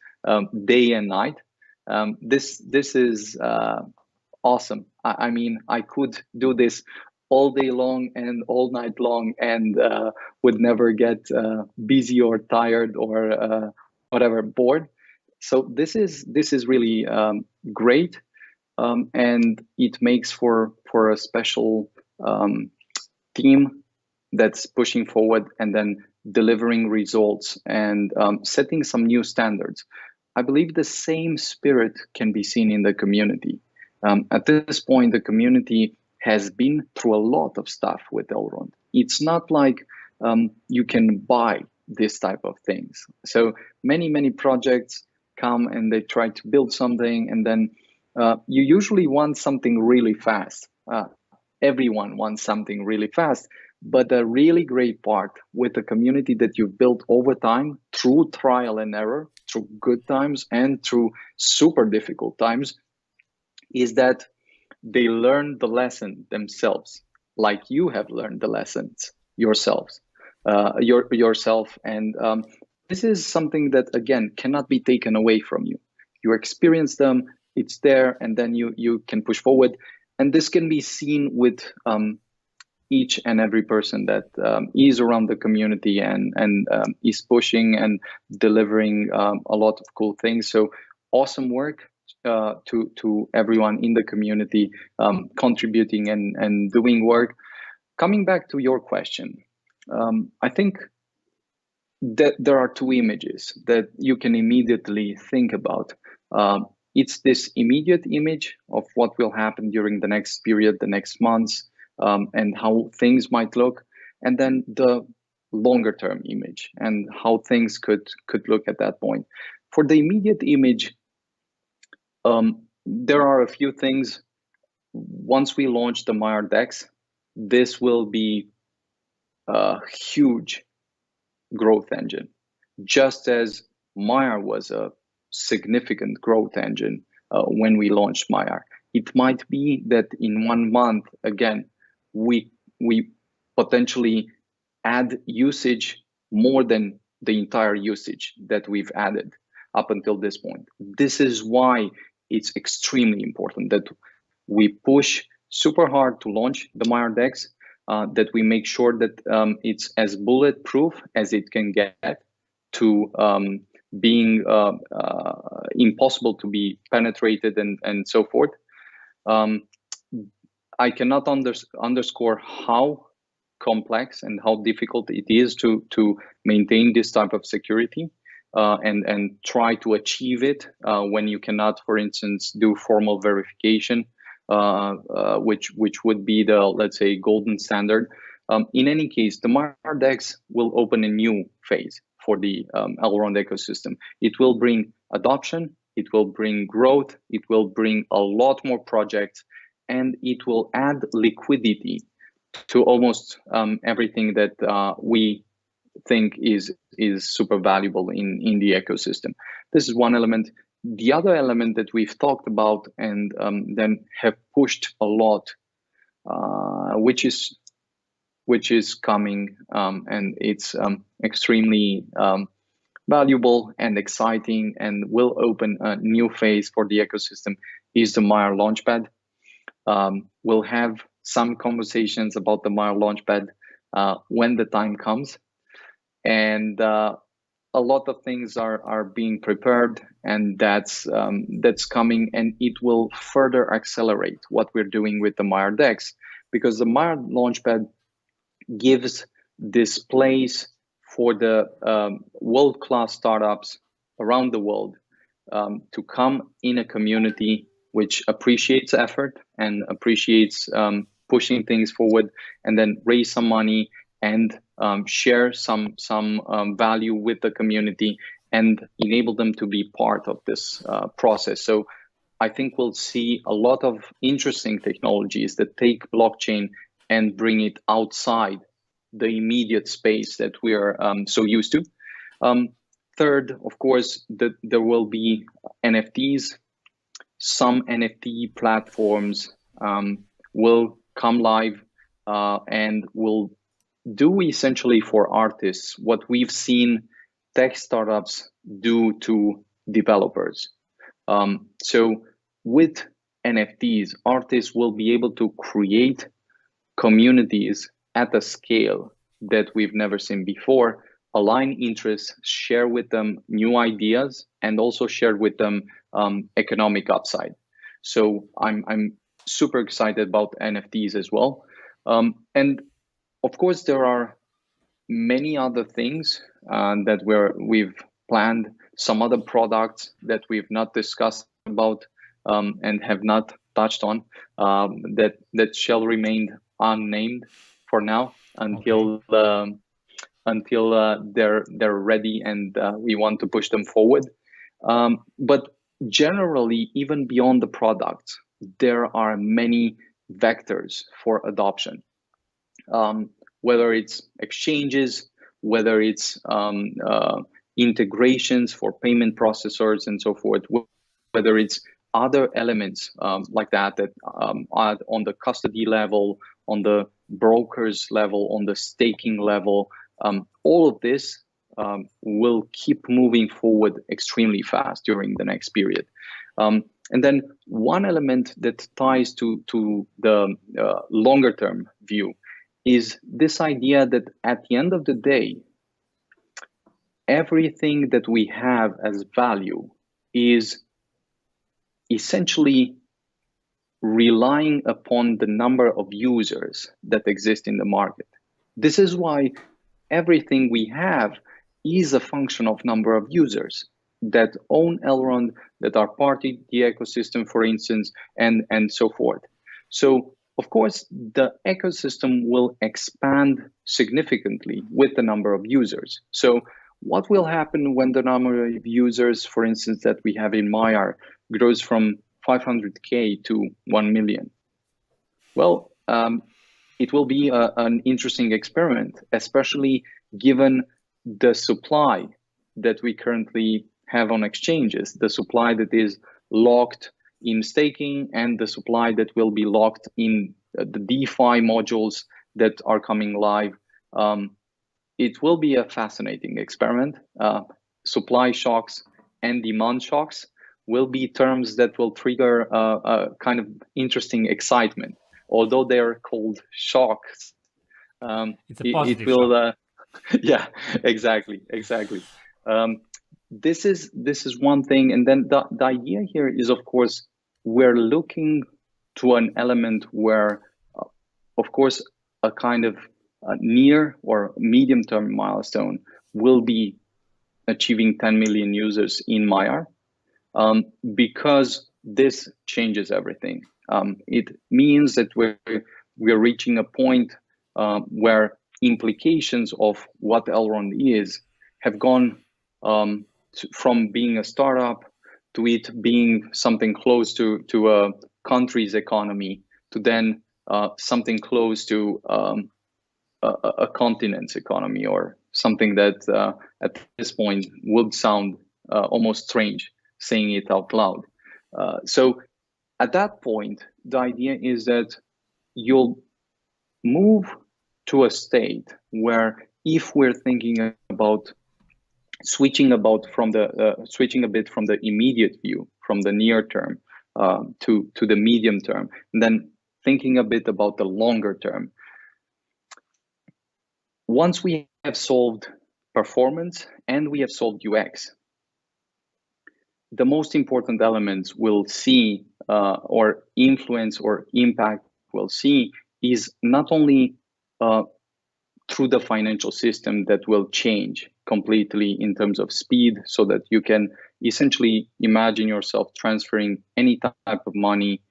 day and night. This is awesome. I mean, I could do this all day long and all night long, and would never get busy or tired or whatever, bored. So this is really great, and it makes for a special team that's pushing forward and then delivering results, and setting some new standards. I believe the same spirit can be seen in the community. At this point, the community has been through a lot of stuff with Elrond. It's not like you can buy this type of things. So many projects come and they try to build something, and then you usually want something really fast. Everyone wants something really fast. But the really great part with the community that you've built over time, through trial and error, through good times and through super difficult times, is that they learn the lesson themselves, like you have learned the lessons yourself. And this is something that, again, cannot be taken away from you. You experience them, it's there, and then you can push forward. And this can be seen with each and every person that is around the community and is pushing and delivering a lot of cool things. So awesome work to everyone in the community contributing and doing work. Coming back to your question, I think that there are two images that you can immediately think about. It's this immediate image of what will happen during the next period, the next months, and how things might look, and then the longer term image and how things could look at that point. For the immediate image, there are a few things. Once we launch the Maiar DEX, this will be a huge growth engine, just as Maiar was a significant growth engine when we launched Maiar. It might be that in 1 month, again, we potentially add usage more than the entire usage that we've added up until this point. This is why it's extremely important that we push super hard to launch the Maiar DEX, that we make sure that it's as bulletproof as it can get, to being impossible to be penetrated and so forth. I cannot underscore how complex and how difficult it is to maintain this type of security and try to achieve it when you cannot, for instance, do formal verification, which would be the, let's say, golden standard. In any case, the Maiar DEX will open a new phase for the Elrond ecosystem. It will bring adoption, it will bring growth, it will bring a lot more projects, and it will add liquidity to almost everything that we think is super valuable in the ecosystem. This is one element. The other element that we've talked about and then have pushed a lot, which is coming, and it's extremely valuable and exciting and will open a new phase for the ecosystem, is the Maiar Launchpad. We'll have some conversations about the Maiar Launchpad when the time comes, and a lot of things are being prepared, and that's coming, and it will further accelerate what we're doing with the Maiar DEX, because the Maiar Launchpad gives this place for the world-class startups around the world to come in a community which appreciates effort and appreciates pushing things forward, and then raise some money and share some value with the community and enable them to be part of this process. So I think we'll see a lot of interesting technologies that take blockchain and bring it outside the immediate space that we are so used to. Third, of course, there will be NFTs. Some NFT platforms will come live and will do essentially for artists what we've seen tech startups do to developers. So with NFTs, artists will be able to create communities at a scale that we've never seen before, align interests, share with them new ideas, and also share with them economic upside. So I'm super excited about NFTs as well. And of course, there are many other things that we've planned, some other products that we've not discussed about and have not touched on that shall remain unnamed for now until they're ready and we want to push them forward. But generally, even beyond the products, there are many vectors for adoption. Whether it's exchanges, whether it's integrations for payment processors and so forth, whether it's other elements like that are on the custody level, on the brokers level, on the staking level, all of this will keep moving forward extremely fast during the next period. And then one element that ties to the longer term view is this idea that at the end of the day, everything that we have as value is essentially relying upon the number of users that exist in the market. This is why everything we have is a function of number of users that own Elrond, that are part of the ecosystem, for instance, and so forth. So, of course, the ecosystem will expand significantly with the number of users. So, what will happen when the number of users, for instance, that we have in Maiar grows from 500K to 1 million? Well, it will be an interesting experiment, especially given the supply that we currently have on exchanges, the supply that is locked in staking and the supply that will be locked in the DeFi modules that are coming live. It will be a fascinating experiment. Supply shocks and demand shocks will be terms that will trigger a kind of interesting excitement. Although they're called shocks, it's a positive it will. shock. Yeah, exactly. This is one thing, and then the idea here is, of course, we're looking to an element where, of course, a kind of near or medium-term milestone will be achieving 10 million users in Maiar, because this changes everything. It means that we're reaching a point where implications of what Elrond is have gone from being a startup to it being something close to a country's economy, to then something close to a continent's economy, or something that at this point would sound almost strange saying it out loud. So at that point, the idea is that you'll move to a state where, if we're thinking about switching a bit from the immediate view, from the near term to the medium term, and then thinking a bit about the longer term. Once we have solved performance and we have solved UX, the most important elements we'll see or influence or impact we'll see is not only through the financial system that will change completely in terms of speed, so that you can essentially imagine yourself transferring any type of money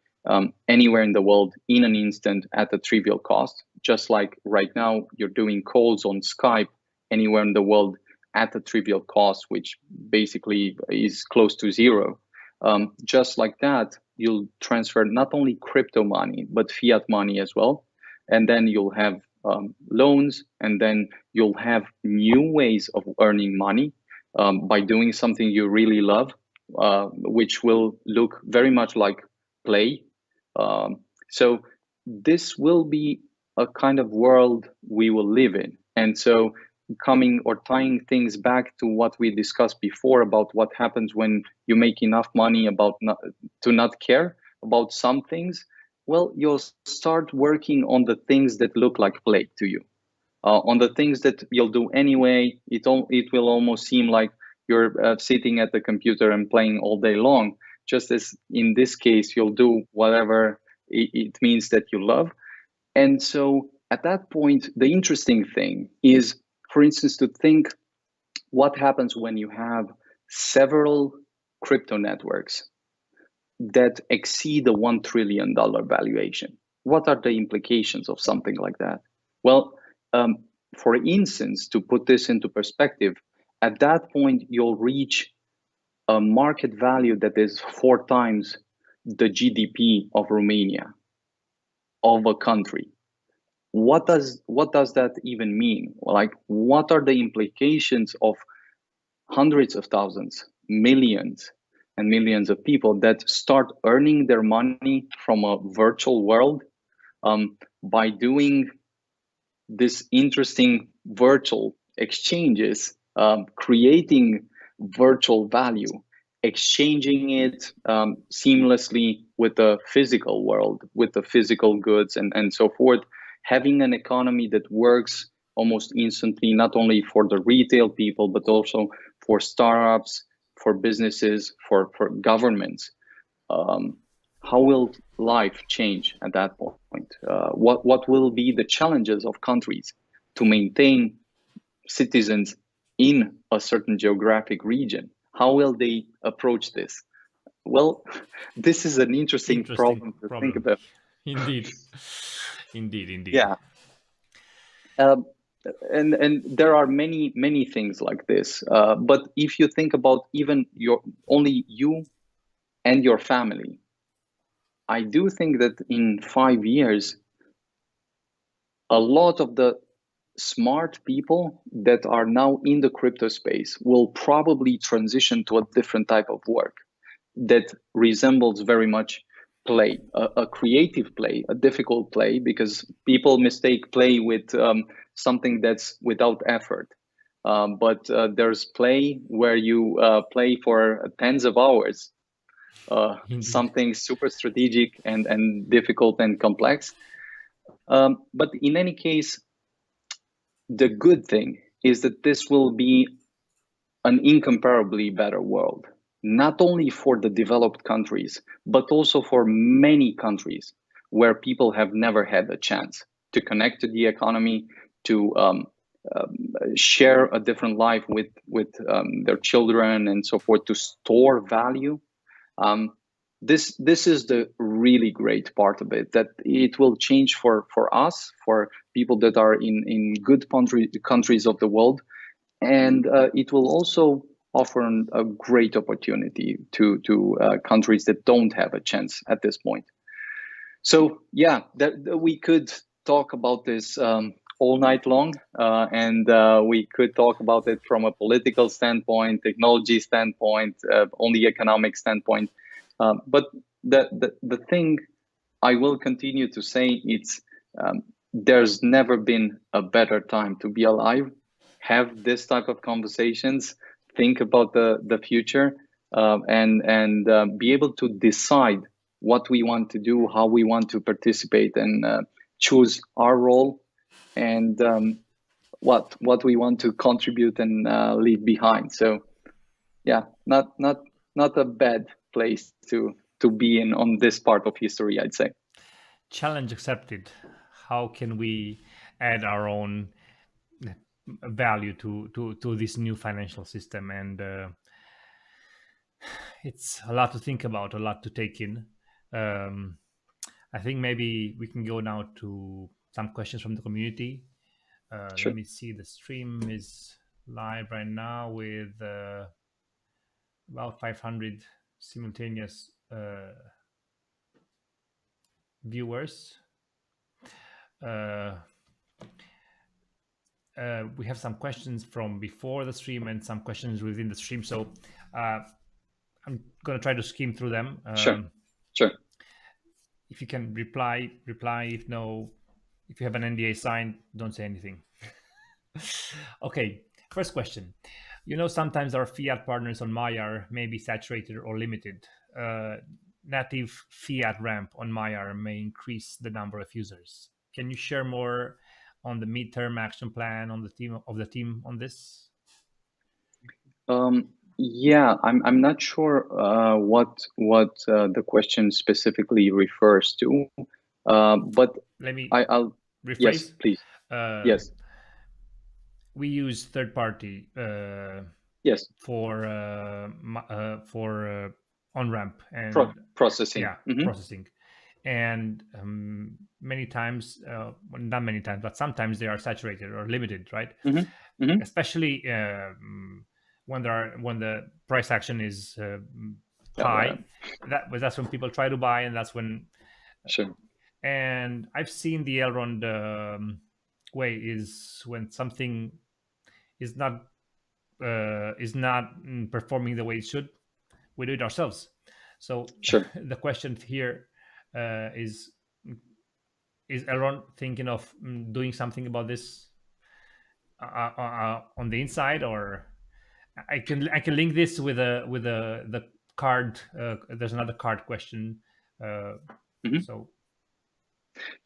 anywhere in the world in an instant at a trivial cost, just like right now you're doing calls on Skype anywhere in the world at a trivial cost, which basically is close to zero. Just like that, you'll transfer not only crypto money, but fiat money as well. And then you'll have loans, and then you'll have new ways of earning money by doing something you really love, which will look very much like play. So this will be a kind of world we will live in. And so coming or tying things back to what we discussed before about what happens when you make enough money to not care about some things, well, you'll start working on the things that look like play to you, on the things that you'll do anyway. It will almost seem like you're sitting at the computer and playing all day long, just as in this case, you'll do whatever it means that you love. And so at that point, the interesting thing is, for instance, to think what happens when you have several crypto networks that exceed the $1 trillion valuation. What are the implications of something like that? Well, for instance, to put this into perspective, at that point, you'll reach a market value that is 4 times the GDP of Romania, of a country. What does that even mean? Like, what are the implications of hundreds of thousands, millions and millions of people that start earning their money from a virtual world by doing this interesting virtual exchanges, creating virtual value, exchanging it seamlessly with the physical world, with the physical goods and so forth. having an economy that works almost instantly, not only for the retail people, but also for startups, for businesses, for governments. How will life change at that point? What will be the challenges of countries to maintain citizens in a certain geographic region? How will they approach this? Well, this is an interesting problem to think about. Indeed. Indeed. Yeah. And there are many things like this. But if you think about even only you and your family, I do think that in 5 years, a lot of the smart people that are now in the crypto space will probably transition to a different type of work that resembles very much play, a creative play, a difficult play, because people mistake play with something that's without effort. But there's play where you play for tens of hours, something super strategic and difficult and complex. But in any case, the good thing is that this will be an incomparably better world, not only for the developed countries, but also for many countries where people have never had a chance to connect to the economy, to share a different life with their children and so forth, to store value. This is the really great part of it, that it will change for us, for people that are in good countries of the world, and it will also offer a great opportunity to countries that don't have a chance at this point. So yeah, we could talk about this all night long, and we could talk about it from a political standpoint, technology standpoint, on the economic standpoint. But the thing I will continue to say, it's there's never been a better time to be alive. Have this type of conversations, think about the future, and be able to decide what we want to do, how we want to participate, and choose our role, and what we want to contribute and leave behind. So yeah, not a bad place to be in on this part of history, I'd say. Challenge accepted. How can we add our own value to this new financial system? And it's a lot to think about, a lot to take in. I think maybe we can go now to some questions from the community. Sure. Let me see. The stream is live right now with about 500 simultaneous viewers. We have some questions from before the stream and some questions within the stream. So I'm going to try to skim through them. Sure. If you can reply. If no, if you have an NDA signed, don't say anything. Okay, first question. Sometimes our fiat partners on Maiar may be saturated or limited. Native fiat ramp on Maiar may increase the number of users. Can you share more on the midterm action plan on the team on this? Yeah, I'm not sure what the question specifically refers to, but I'll rephrase. Yes, please. Yes. We use third party. Yes. For on ramp and processing. Yeah, processing, and many times, not many times, but sometimes they are saturated or limited, right? Especially when the price action is high. That's when people try to buy, and that's when. Sure. And I've seen the Elrond way is when something is not performing the way it should, we do it ourselves. So sure. The question here is Elrond thinking of doing something about this on the inside? Or I can link this with the card. There's another card question. So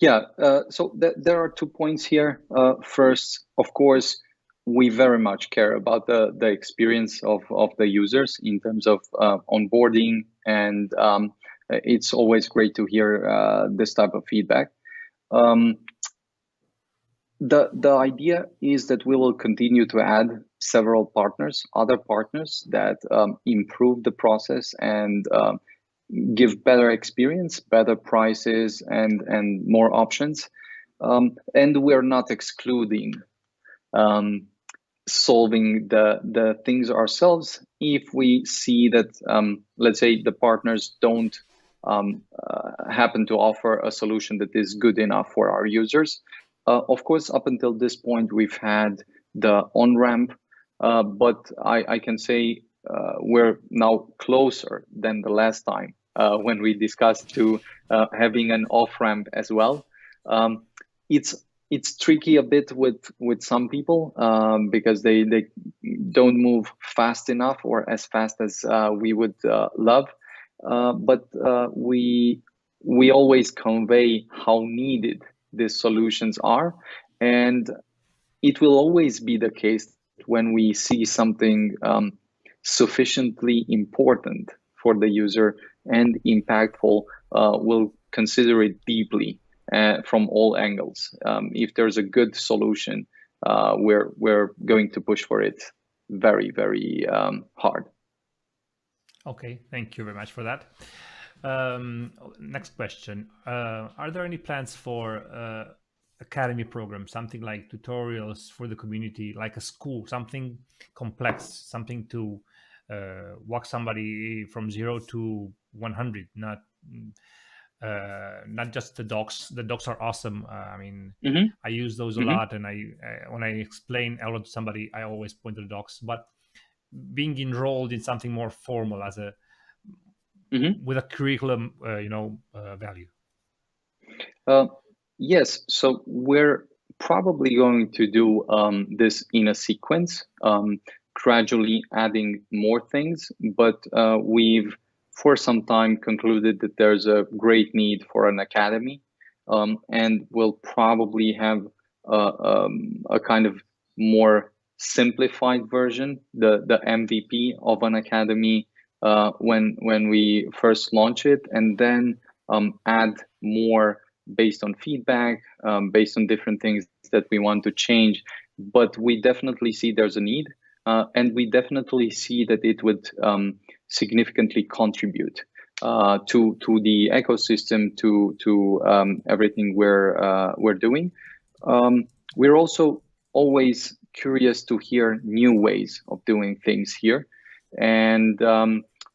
Yeah, so there are 2 points here. First, of course, we very much care about the experience of the users in terms of onboarding, and it's always great to hear this type of feedback. The idea is that we will continue to add several partners, other partners that improve the process and give better experience, better prices, and more options. And we're not excluding solving the things ourselves if we see that, let's say, the partners don't happen to offer a solution that is good enough for our users. Of course, up until this point, we've had the on-ramp, but I can say we're now closer than the last time when we discussed to having an off-ramp as well. It's tricky a bit with some people because they don't move fast enough or as fast as we would love. But we always convey how needed these solutions are, and it will always be the case when we see something sufficiently important for the user and impactful, we'll consider it deeply from all angles. If there's a good solution, we're going to push for it very, very hard. Okay, thank you very much for that. Next question. Are there any plans for academy program, something like tutorials for the community, like a school, something complex, something to walk somebody from 0 to 100, not just the docs. The docs are awesome. I mean, I use those a lot, and when I explain Elrond to somebody, I always point to the docs. But being enrolled in something more formal as a with a curriculum, value. Yes, so we're probably going to do this in a sequence, gradually adding more things, but we've for some time concluded that there's a great need for an academy, and we'll probably have a kind of more simplified version, the MVP of an academy when we first launch it, and then add more based on feedback, based on different things that we want to change. But we definitely see there's a need, and we definitely see that it would significantly contribute to the ecosystem, to everything we're doing. We're also always curious to hear new ways of doing things here, and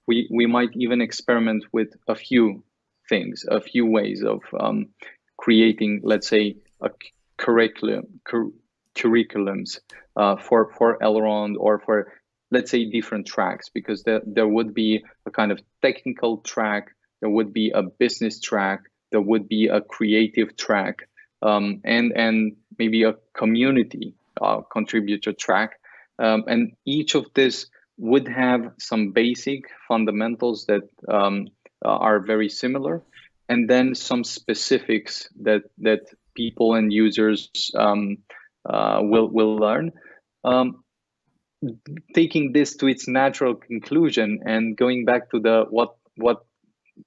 we might even experiment with a few things, a few ways of creating, let's say, a curriculums for Elrond, or for, let's say, different tracks, because there would be a kind of technical track, there would be a business track, there would be a creative track, and maybe a community contributor track, and each of this would have some basic fundamentals that are very similar, and then some specifics that people and users will learn. Taking this to its natural conclusion and going back to the what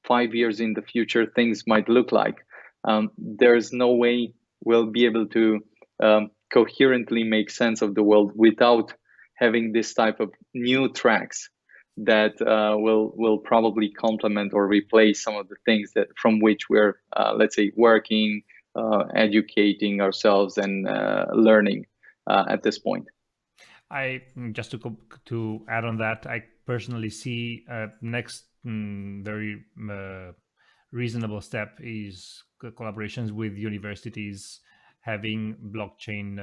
5 years in the future things might look like, there's no way we'll be able to coherently make sense of the world without having this type of new tracks that will probably complement or replace some of the things that from which we're let's say working, educating ourselves, and learning at this point. I just to add on that, I personally see next very reasonable step is collaborations with universities, having blockchain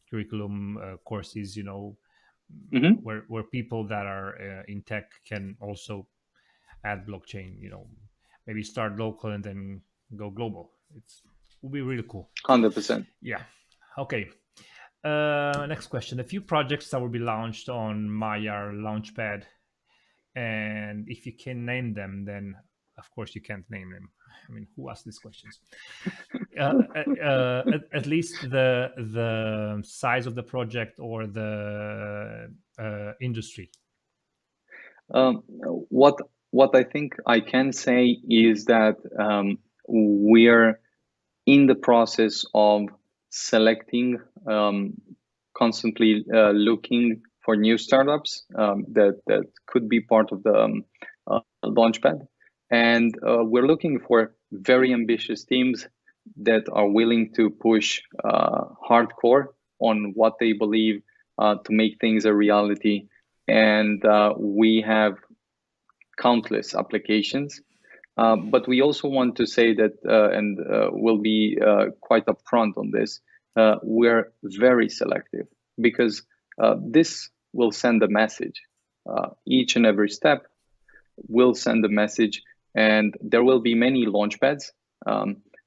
curriculum courses, where people that are in tech can also add blockchain, maybe start local and then go global. It will be really cool. 100%. Yeah. Okay. Next question. A few projects that will be launched on Maya Launchpad, and if you can name them, then of course you can't name them. I mean, who asked these questions? At least the size of the project or the industry. What I think I can say is that we're in the process of selecting, constantly looking for new startups that could be part of the launchpad, and we're looking for very ambitious teams that are willing to push hardcore on what they believe to make things a reality. And we have countless applications. But we also want to say that, and we'll be quite upfront on this, we're very selective because this will send a message. Each and every step will send a message, and there will be many launchpads,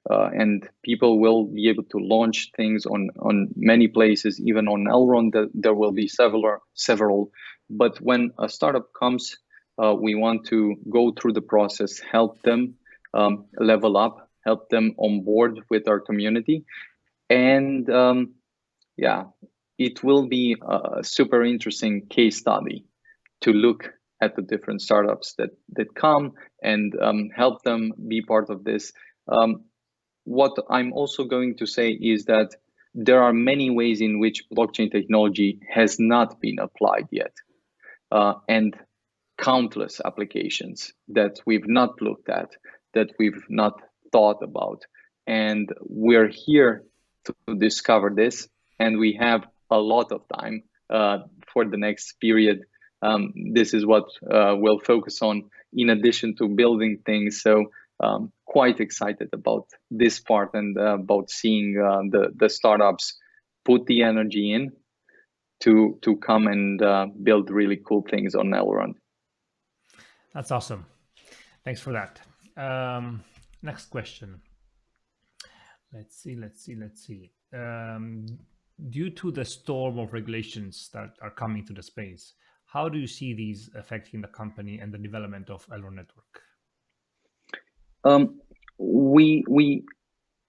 and people will be able to launch things on many places, even on Elrond. There will be several. But when a startup comes, we want to go through the process, help them level up, help them on board with our community. And yeah, it will be a super interesting case study to look at the different startups that come and help them be part of this. What I'm also going to say is that there are many ways in which blockchain technology has not been applied yet. And countless applications that we've not looked at, that we've not thought about. And we're here to discover this, and we have a lot of time for the next period. This is what we'll focus on in addition to building things. So quite excited about this part and about seeing the startups put the energy in to come and build really cool things on Elrond. That's awesome. Thanks for that. Next question. Let's see. Due to the storm of regulations that are coming to the space, how do you see these affecting the company and the development of Elrond Network?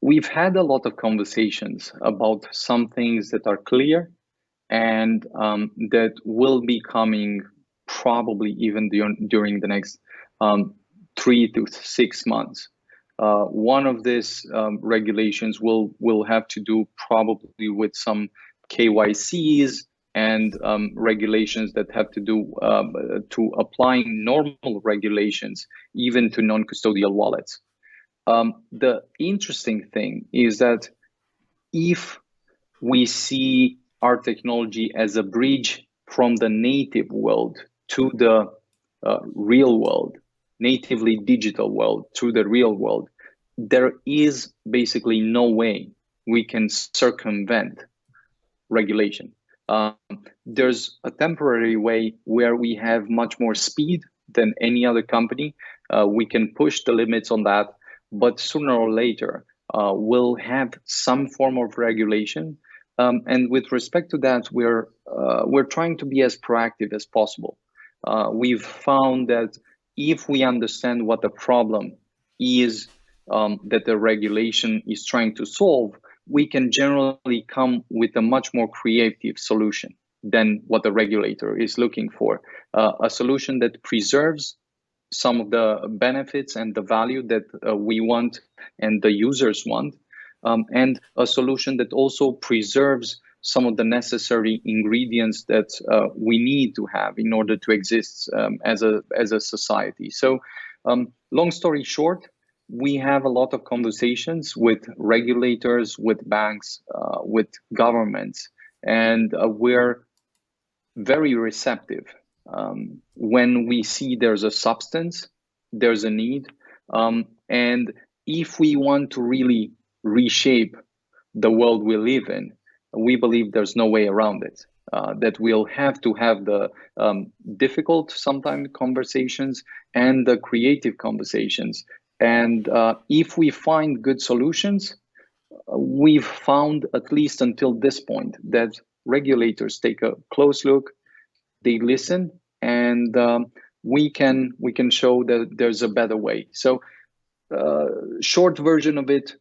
We've had a lot of conversations about some things that are clear and that will be coming probably even during the next 3 to 6 months. One of these regulations will have to do probably with some KYCs and regulations that have to do to applying normal regulations even to non-custodial wallets. The interesting thing is that if we see our technology as a bridge from the native world to the real world, natively digital world to the real world, there is basically no way we can circumvent regulation. There's a temporary way where we have much more speed than any other company. We can push the limits on that, but sooner or later, we'll have some form of regulation. And with respect to that, we're trying to be as proactive as possible. We've found that if we understand what the problem is that the regulation is trying to solve, we can generally come with a much more creative solution than what the regulator is looking for. A solution that preserves some of the benefits and the value that we want and the users want, and a solution that also preserves some of the necessary ingredients that we need to have in order to exist as a society. So long story short, we have a lot of conversations with regulators, with banks, with governments, and we're very receptive. When we see there's a substance, there's a need, and if we want to really reshape the world we live in, we believe there's no way around it. That we'll have to have the difficult sometimes conversations and the creative conversations. And if we find good solutions, we've found, at least until this point, that regulators take a close look, they listen, and we can show that there's a better way. So short version of it,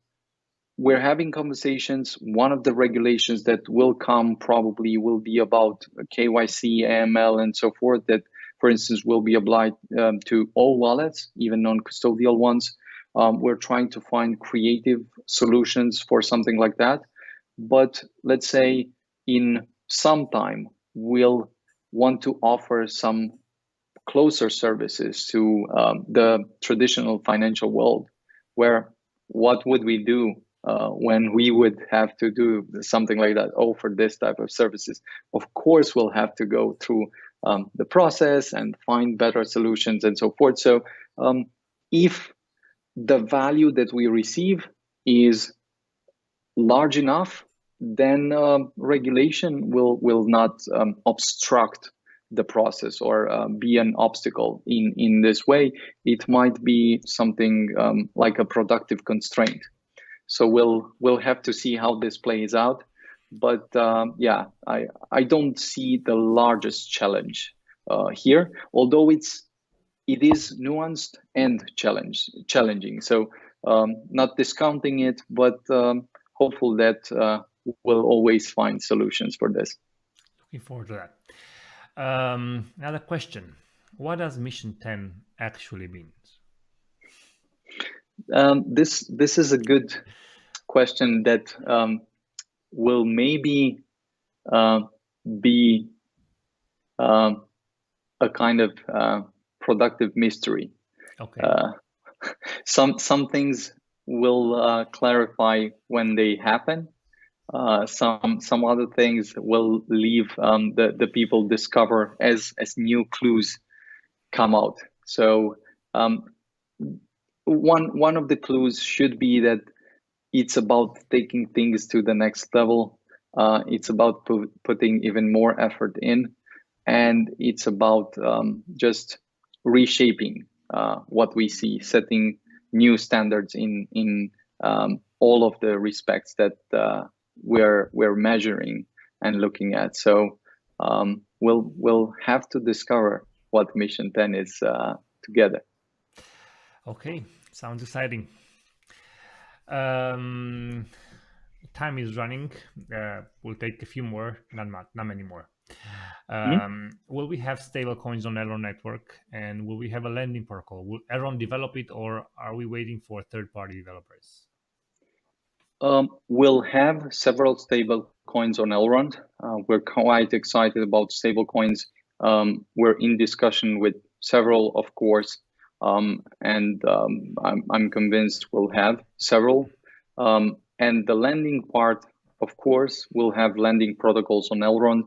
we're having conversations. One of the regulations that will come probably will be about KYC, AML, and so forth, that, for instance, will be applied to all wallets, even non-custodial ones. We're trying to find creative solutions for something like that. But let's say in some time, we'll want to offer some closer services to the traditional financial world, where what would we do when we would have to do something like that, offer this type of services? Of course, we'll have to go through the process and find better solutions and so forth. So if the value that we receive is large enough, then regulation will not obstruct the process or be an obstacle in this way. It might be something like a productive constraint. So we'll have to see how this plays out. But yeah, I don't see the largest challenge here, although it is nuanced and challenging. So not discounting it, but hopeful that we'll always find solutions for this. Looking forward to that. Another question: what does Mission 10 actually mean? This is a good question that will maybe be a kind of productive mystery. Okay. Some things will clarify when they happen. Some other things will leave the people discover as new clues come out. So one of the clues should be that it's about taking things to the next level. It's about putting even more effort in, and it's about just reshaping what we see, setting new standards in all of the respects that we're measuring and looking at. So we'll have to discover what Mission 10 is together. Okay, sounds exciting. Time is running. We'll take a few more, not many more. Will we have stable coins on Elrond network, and will we have a lending protocol? Will Elrond develop it, or are we waiting for third-party developers? We'll have several stable coins on Elrond. We're quite excited about stable coins. We're in discussion with several, of course, and I'm convinced we'll have several. And the lending part, of course, we'll have lending protocols on Elrond.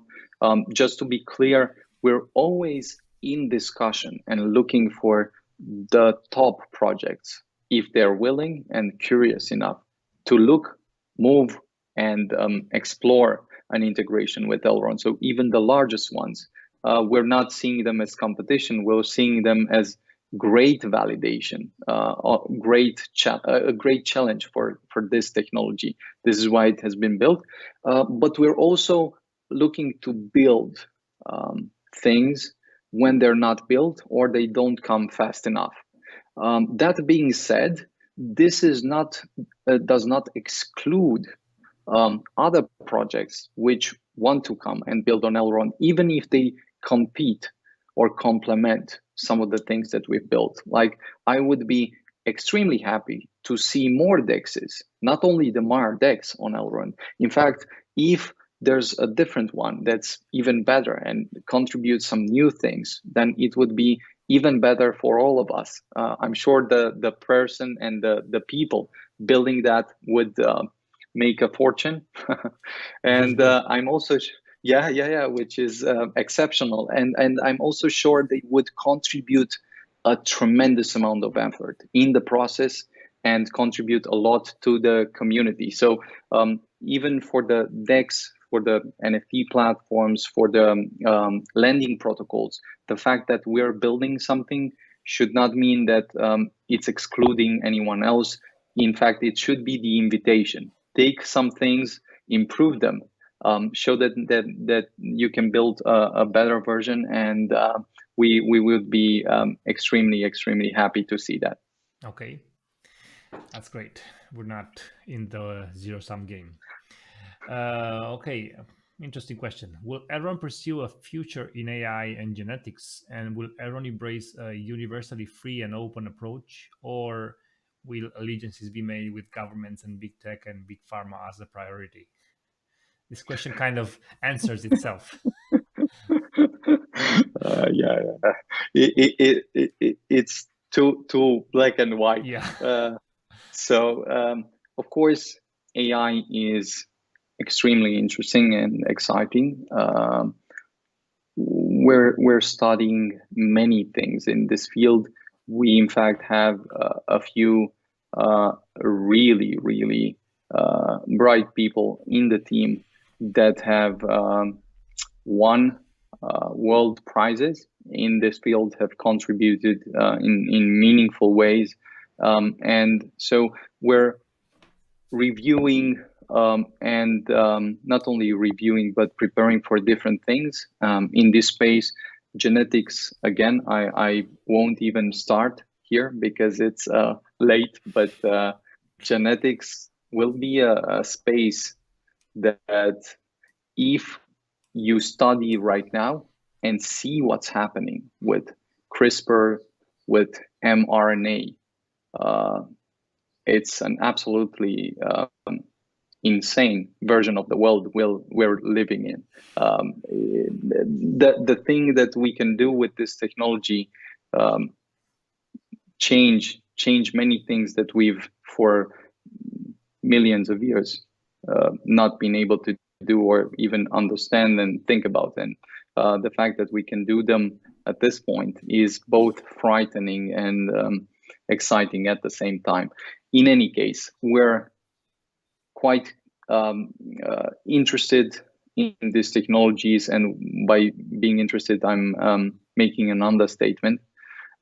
Just to be clear, we're always in discussion and looking for the top projects, if they're willing and curious enough to look, move, and explore an integration with Elrond. So even the largest ones, we're not seeing them as competition. We're seeing them as great validation, a great challenge for this technology. This is why it has been built. But we're also looking to build things when they're not built or they don't come fast enough. That being said, this is does not exclude other projects which want to come and build on Elrond, even if they compete or complement some of the things that we've built. Like, I would be extremely happy to see more DEXs, not only the Mar DEX on Elrond. In fact, if there's a different one that's even better and contributes some new things, then it would be even better for all of us. I'm sure the person and the people building that would make a fortune. And I'm also which is exceptional. And I'm also sure they would contribute a tremendous amount of effort in the process and contribute a lot to the community. So even for the DEX, for the NFT platforms, for the lending protocols, the fact that we're building something should not mean that it's excluding anyone else. In fact, it should be the invitation. Take some things, improve them, show that you can build a better version, and we would be extremely happy to see that. Okay. That's great. We're not in the zero-sum game. Okay, interesting question. Will Elrond pursue a future in AI and genetics? And will Elrond embrace a universally free and open approach? Or will allegiances be made with governments and big tech and big pharma as a priority? This question kind of answers itself. Yeah, yeah. It's too black and white. Yeah. So, of course, AI is extremely interesting and exciting. We're studying many things in this field. We, in fact, have a few really bright people in the team that have won world prizes in this field, have contributed in meaningful ways. And so we're reviewing and not only reviewing, but preparing for different things in this space. Genetics, again, I won't even start here because it's late, but genetics will be a space that if you study right now and see what's happening with CRISPR, with mRNA, it's an absolutely insane version of the world we're living in. The thing that we can do with this technology change many things that we've for millions of years not been able to do or even understand and think about. And the fact that we can do them at this point is both frightening and exciting at the same time. In any case, we're quite interested in these technologies, and by being interested, I'm making an understatement.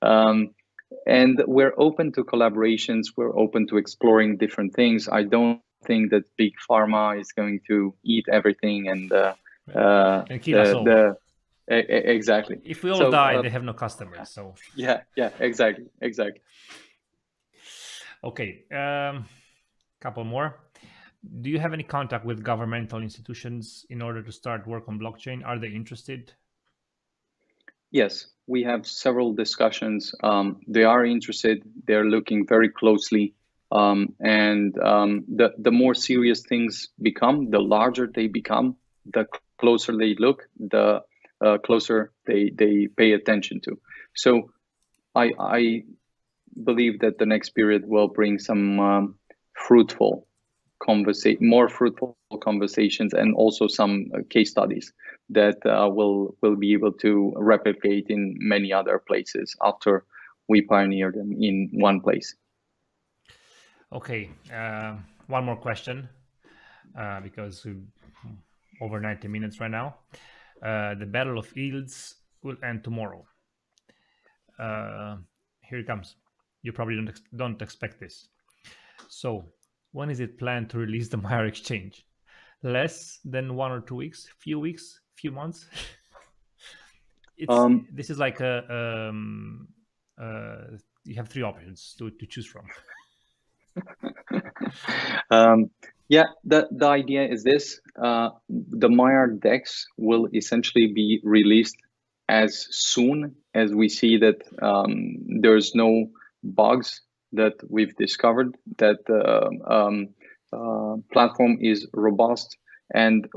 And we're open to collaborations. We're open to exploring different things. I don't think that big pharma is going to eat everything and kill us all. Exactly. If we all die, they have no customers. So yeah, exactly. Okay, couple more. Do you have any contact with governmental institutions in order to start work on blockchain? Are they interested? Yes, we have several discussions. They are interested. They're looking very closely. The more serious things become, the larger they become, the closer they look, the closer they pay attention to. So I believe that the next period will bring some more fruitful conversations, and also some case studies that will be able to replicate in many other places after we pioneer them in one place. Okay, one more question because we're over 90 minutes right now. The Battle of Yields will end tomorrow. Here it comes. You probably don't expect this. So, when is it planned to release the Maiar exchange? Less than 1 or 2 weeks? Few weeks? Few months? This is like you have 3 options to choose from. Yeah, the idea is this: the Maiar DEX will essentially be released as soon as we see that there's no bugs that we've discovered, that the platform is robust, and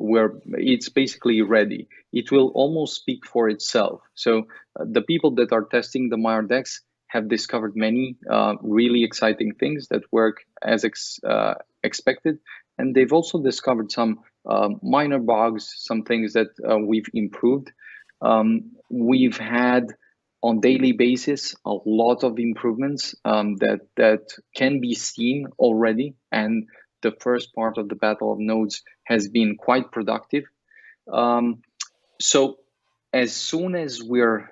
it's basically ready. It will almost speak for itself. So the people that are testing the Maiar DEX have discovered many really exciting things that work as expected, and they've also discovered some minor bugs, some things that we've improved. We've had on daily basis a lot of improvements that can be seen already, and the first part of the battle of nodes has been quite productive. So as soon as we're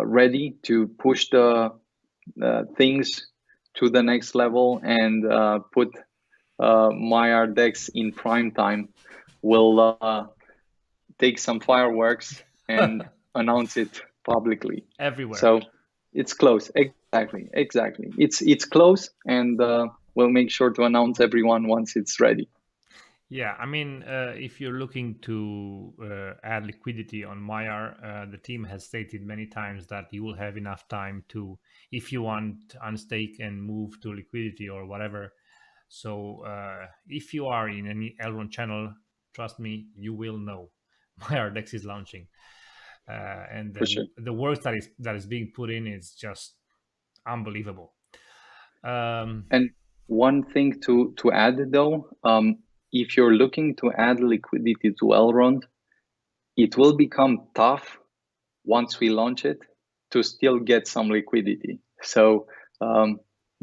ready to push the things to the next level and put Maiar DEX in prime time, we'll take some fireworks and announce it publicly everywhere. So it's close. Exactly. It's close, and we'll make sure to announce everyone once it's ready. Yeah, I mean, if you're looking to add liquidity on Maiar, the team has stated many times that you will have enough time to, if you want, unstake and move to liquidity or whatever. So if you are in any Elrond channel, trust me, you will know Maiar Dex is launching, and For sure. the work that is being put in is just unbelievable. And one thing to add though, if you're looking to add liquidity to Elrond, it will become tough once we launch it to still get some liquidity. So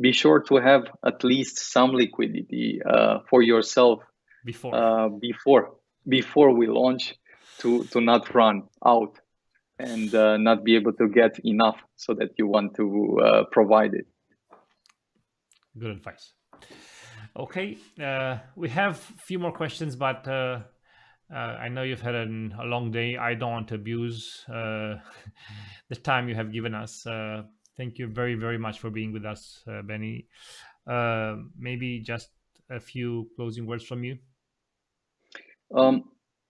be sure to have at least some liquidity for yourself before we launch, to not run out and not be able to get enough so that you want to provide it. Good advice. Okay, we have a few more questions, but I know you've had a long day. I don't want to abuse the time you have given us. Thank you very, very much for being with us, Benny. Maybe just a few closing words from you.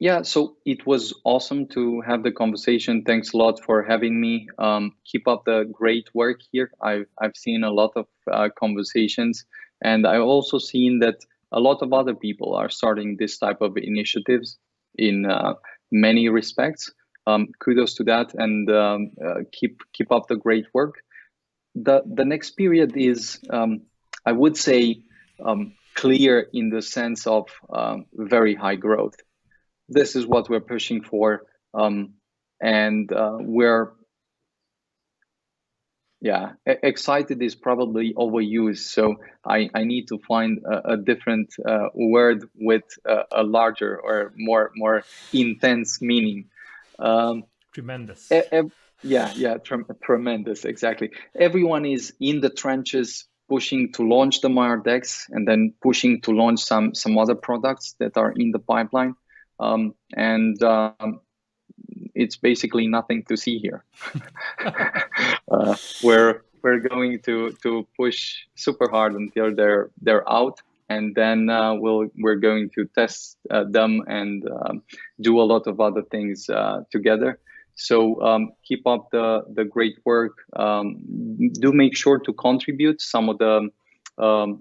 Yeah, so it was awesome to have the conversation. Thanks a lot for having me. Keep up the great work here. I've seen a lot of conversations, and I've also seen that a lot of other people are starting this type of initiatives in many respects. Kudos to that, and keep up the great work. The next period is, I would say, clear in the sense of very high growth. This is what we're pushing for, and we're excited is probably overused, so I need to find a different word with a larger or more intense meaning. Tremendous. Tremendous, exactly. Everyone is in the trenches pushing to launch the Maiar Dex, and then pushing to launch some other products that are in the pipeline. It's basically nothing to see here. We're going to push super hard until they're out, and then we're going to test them and do a lot of other things together. So keep up the great work. Do make sure to contribute some of the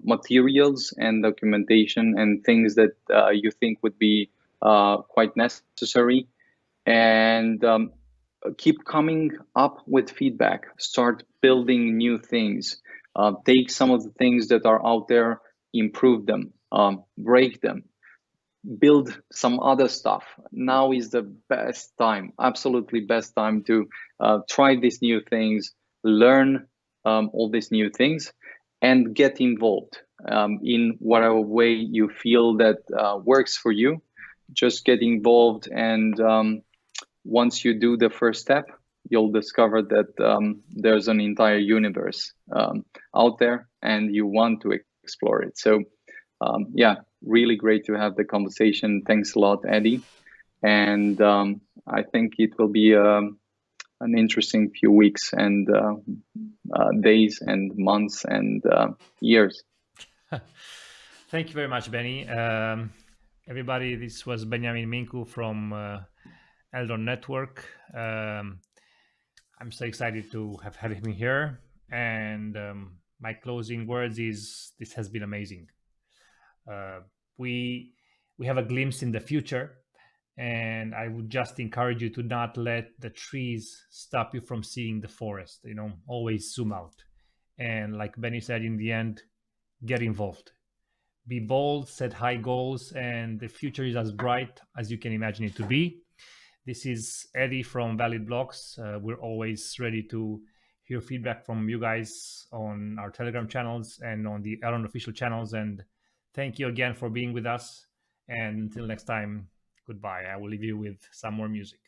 materials and documentation and things that you think would be quite necessary, and keep coming up with feedback. Start building new things. Take some of the things that are out there, improve them, break them, build some other stuff. Now is the best time, absolutely best time to try these new things, learn all these new things, and get involved in whatever way you feel that works for you. Just get involved, and once you do the first step, you'll discover that there's an entire universe out there, and you want to explore it. So really great to have the conversation. Thanks a lot, Eddie. And I think it will be an interesting few weeks and days and months and years. Thank you very much, Benny. Everybody, this was Beniamin Mincu from Elrond Network. I'm so excited to have had him here. And my closing words is, this has been amazing. We have a glimpse in the future, and I would just encourage you to not let the trees stop you from seeing the forest. Always zoom out. And like Benny said, in the end, get involved. Be bold, set high goals, and the future is as bright as you can imagine it to be. This is Eddie from Valid Blocks. We're always ready to hear feedback from you guys on our Telegram channels and on the Elrond official channels. And thank you again for being with us. And until next time, goodbye. I will leave you with some more music.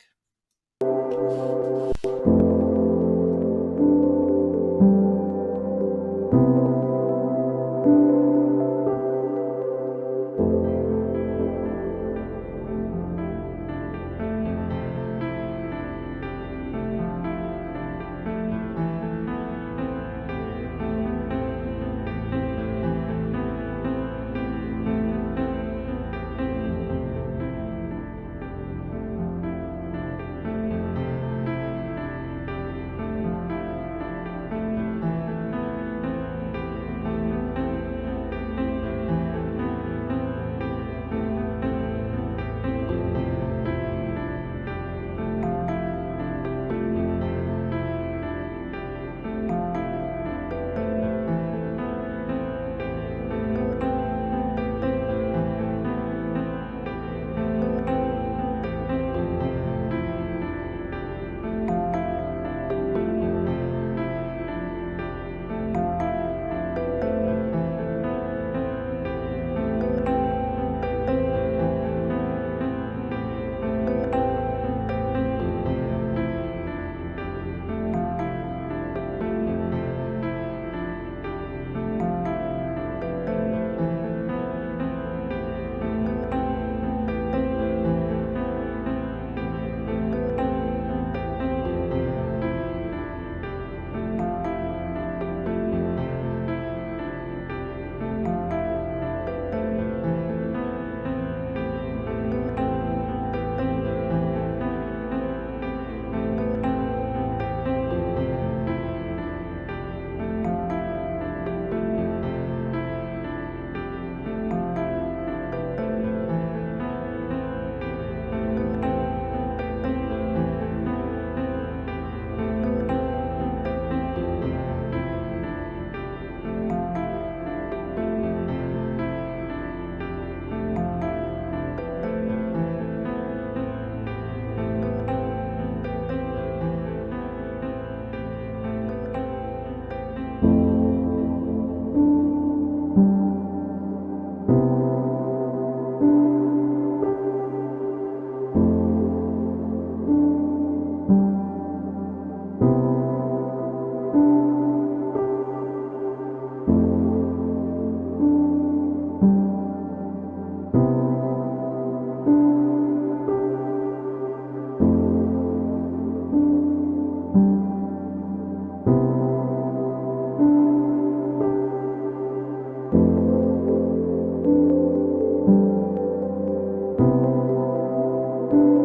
you.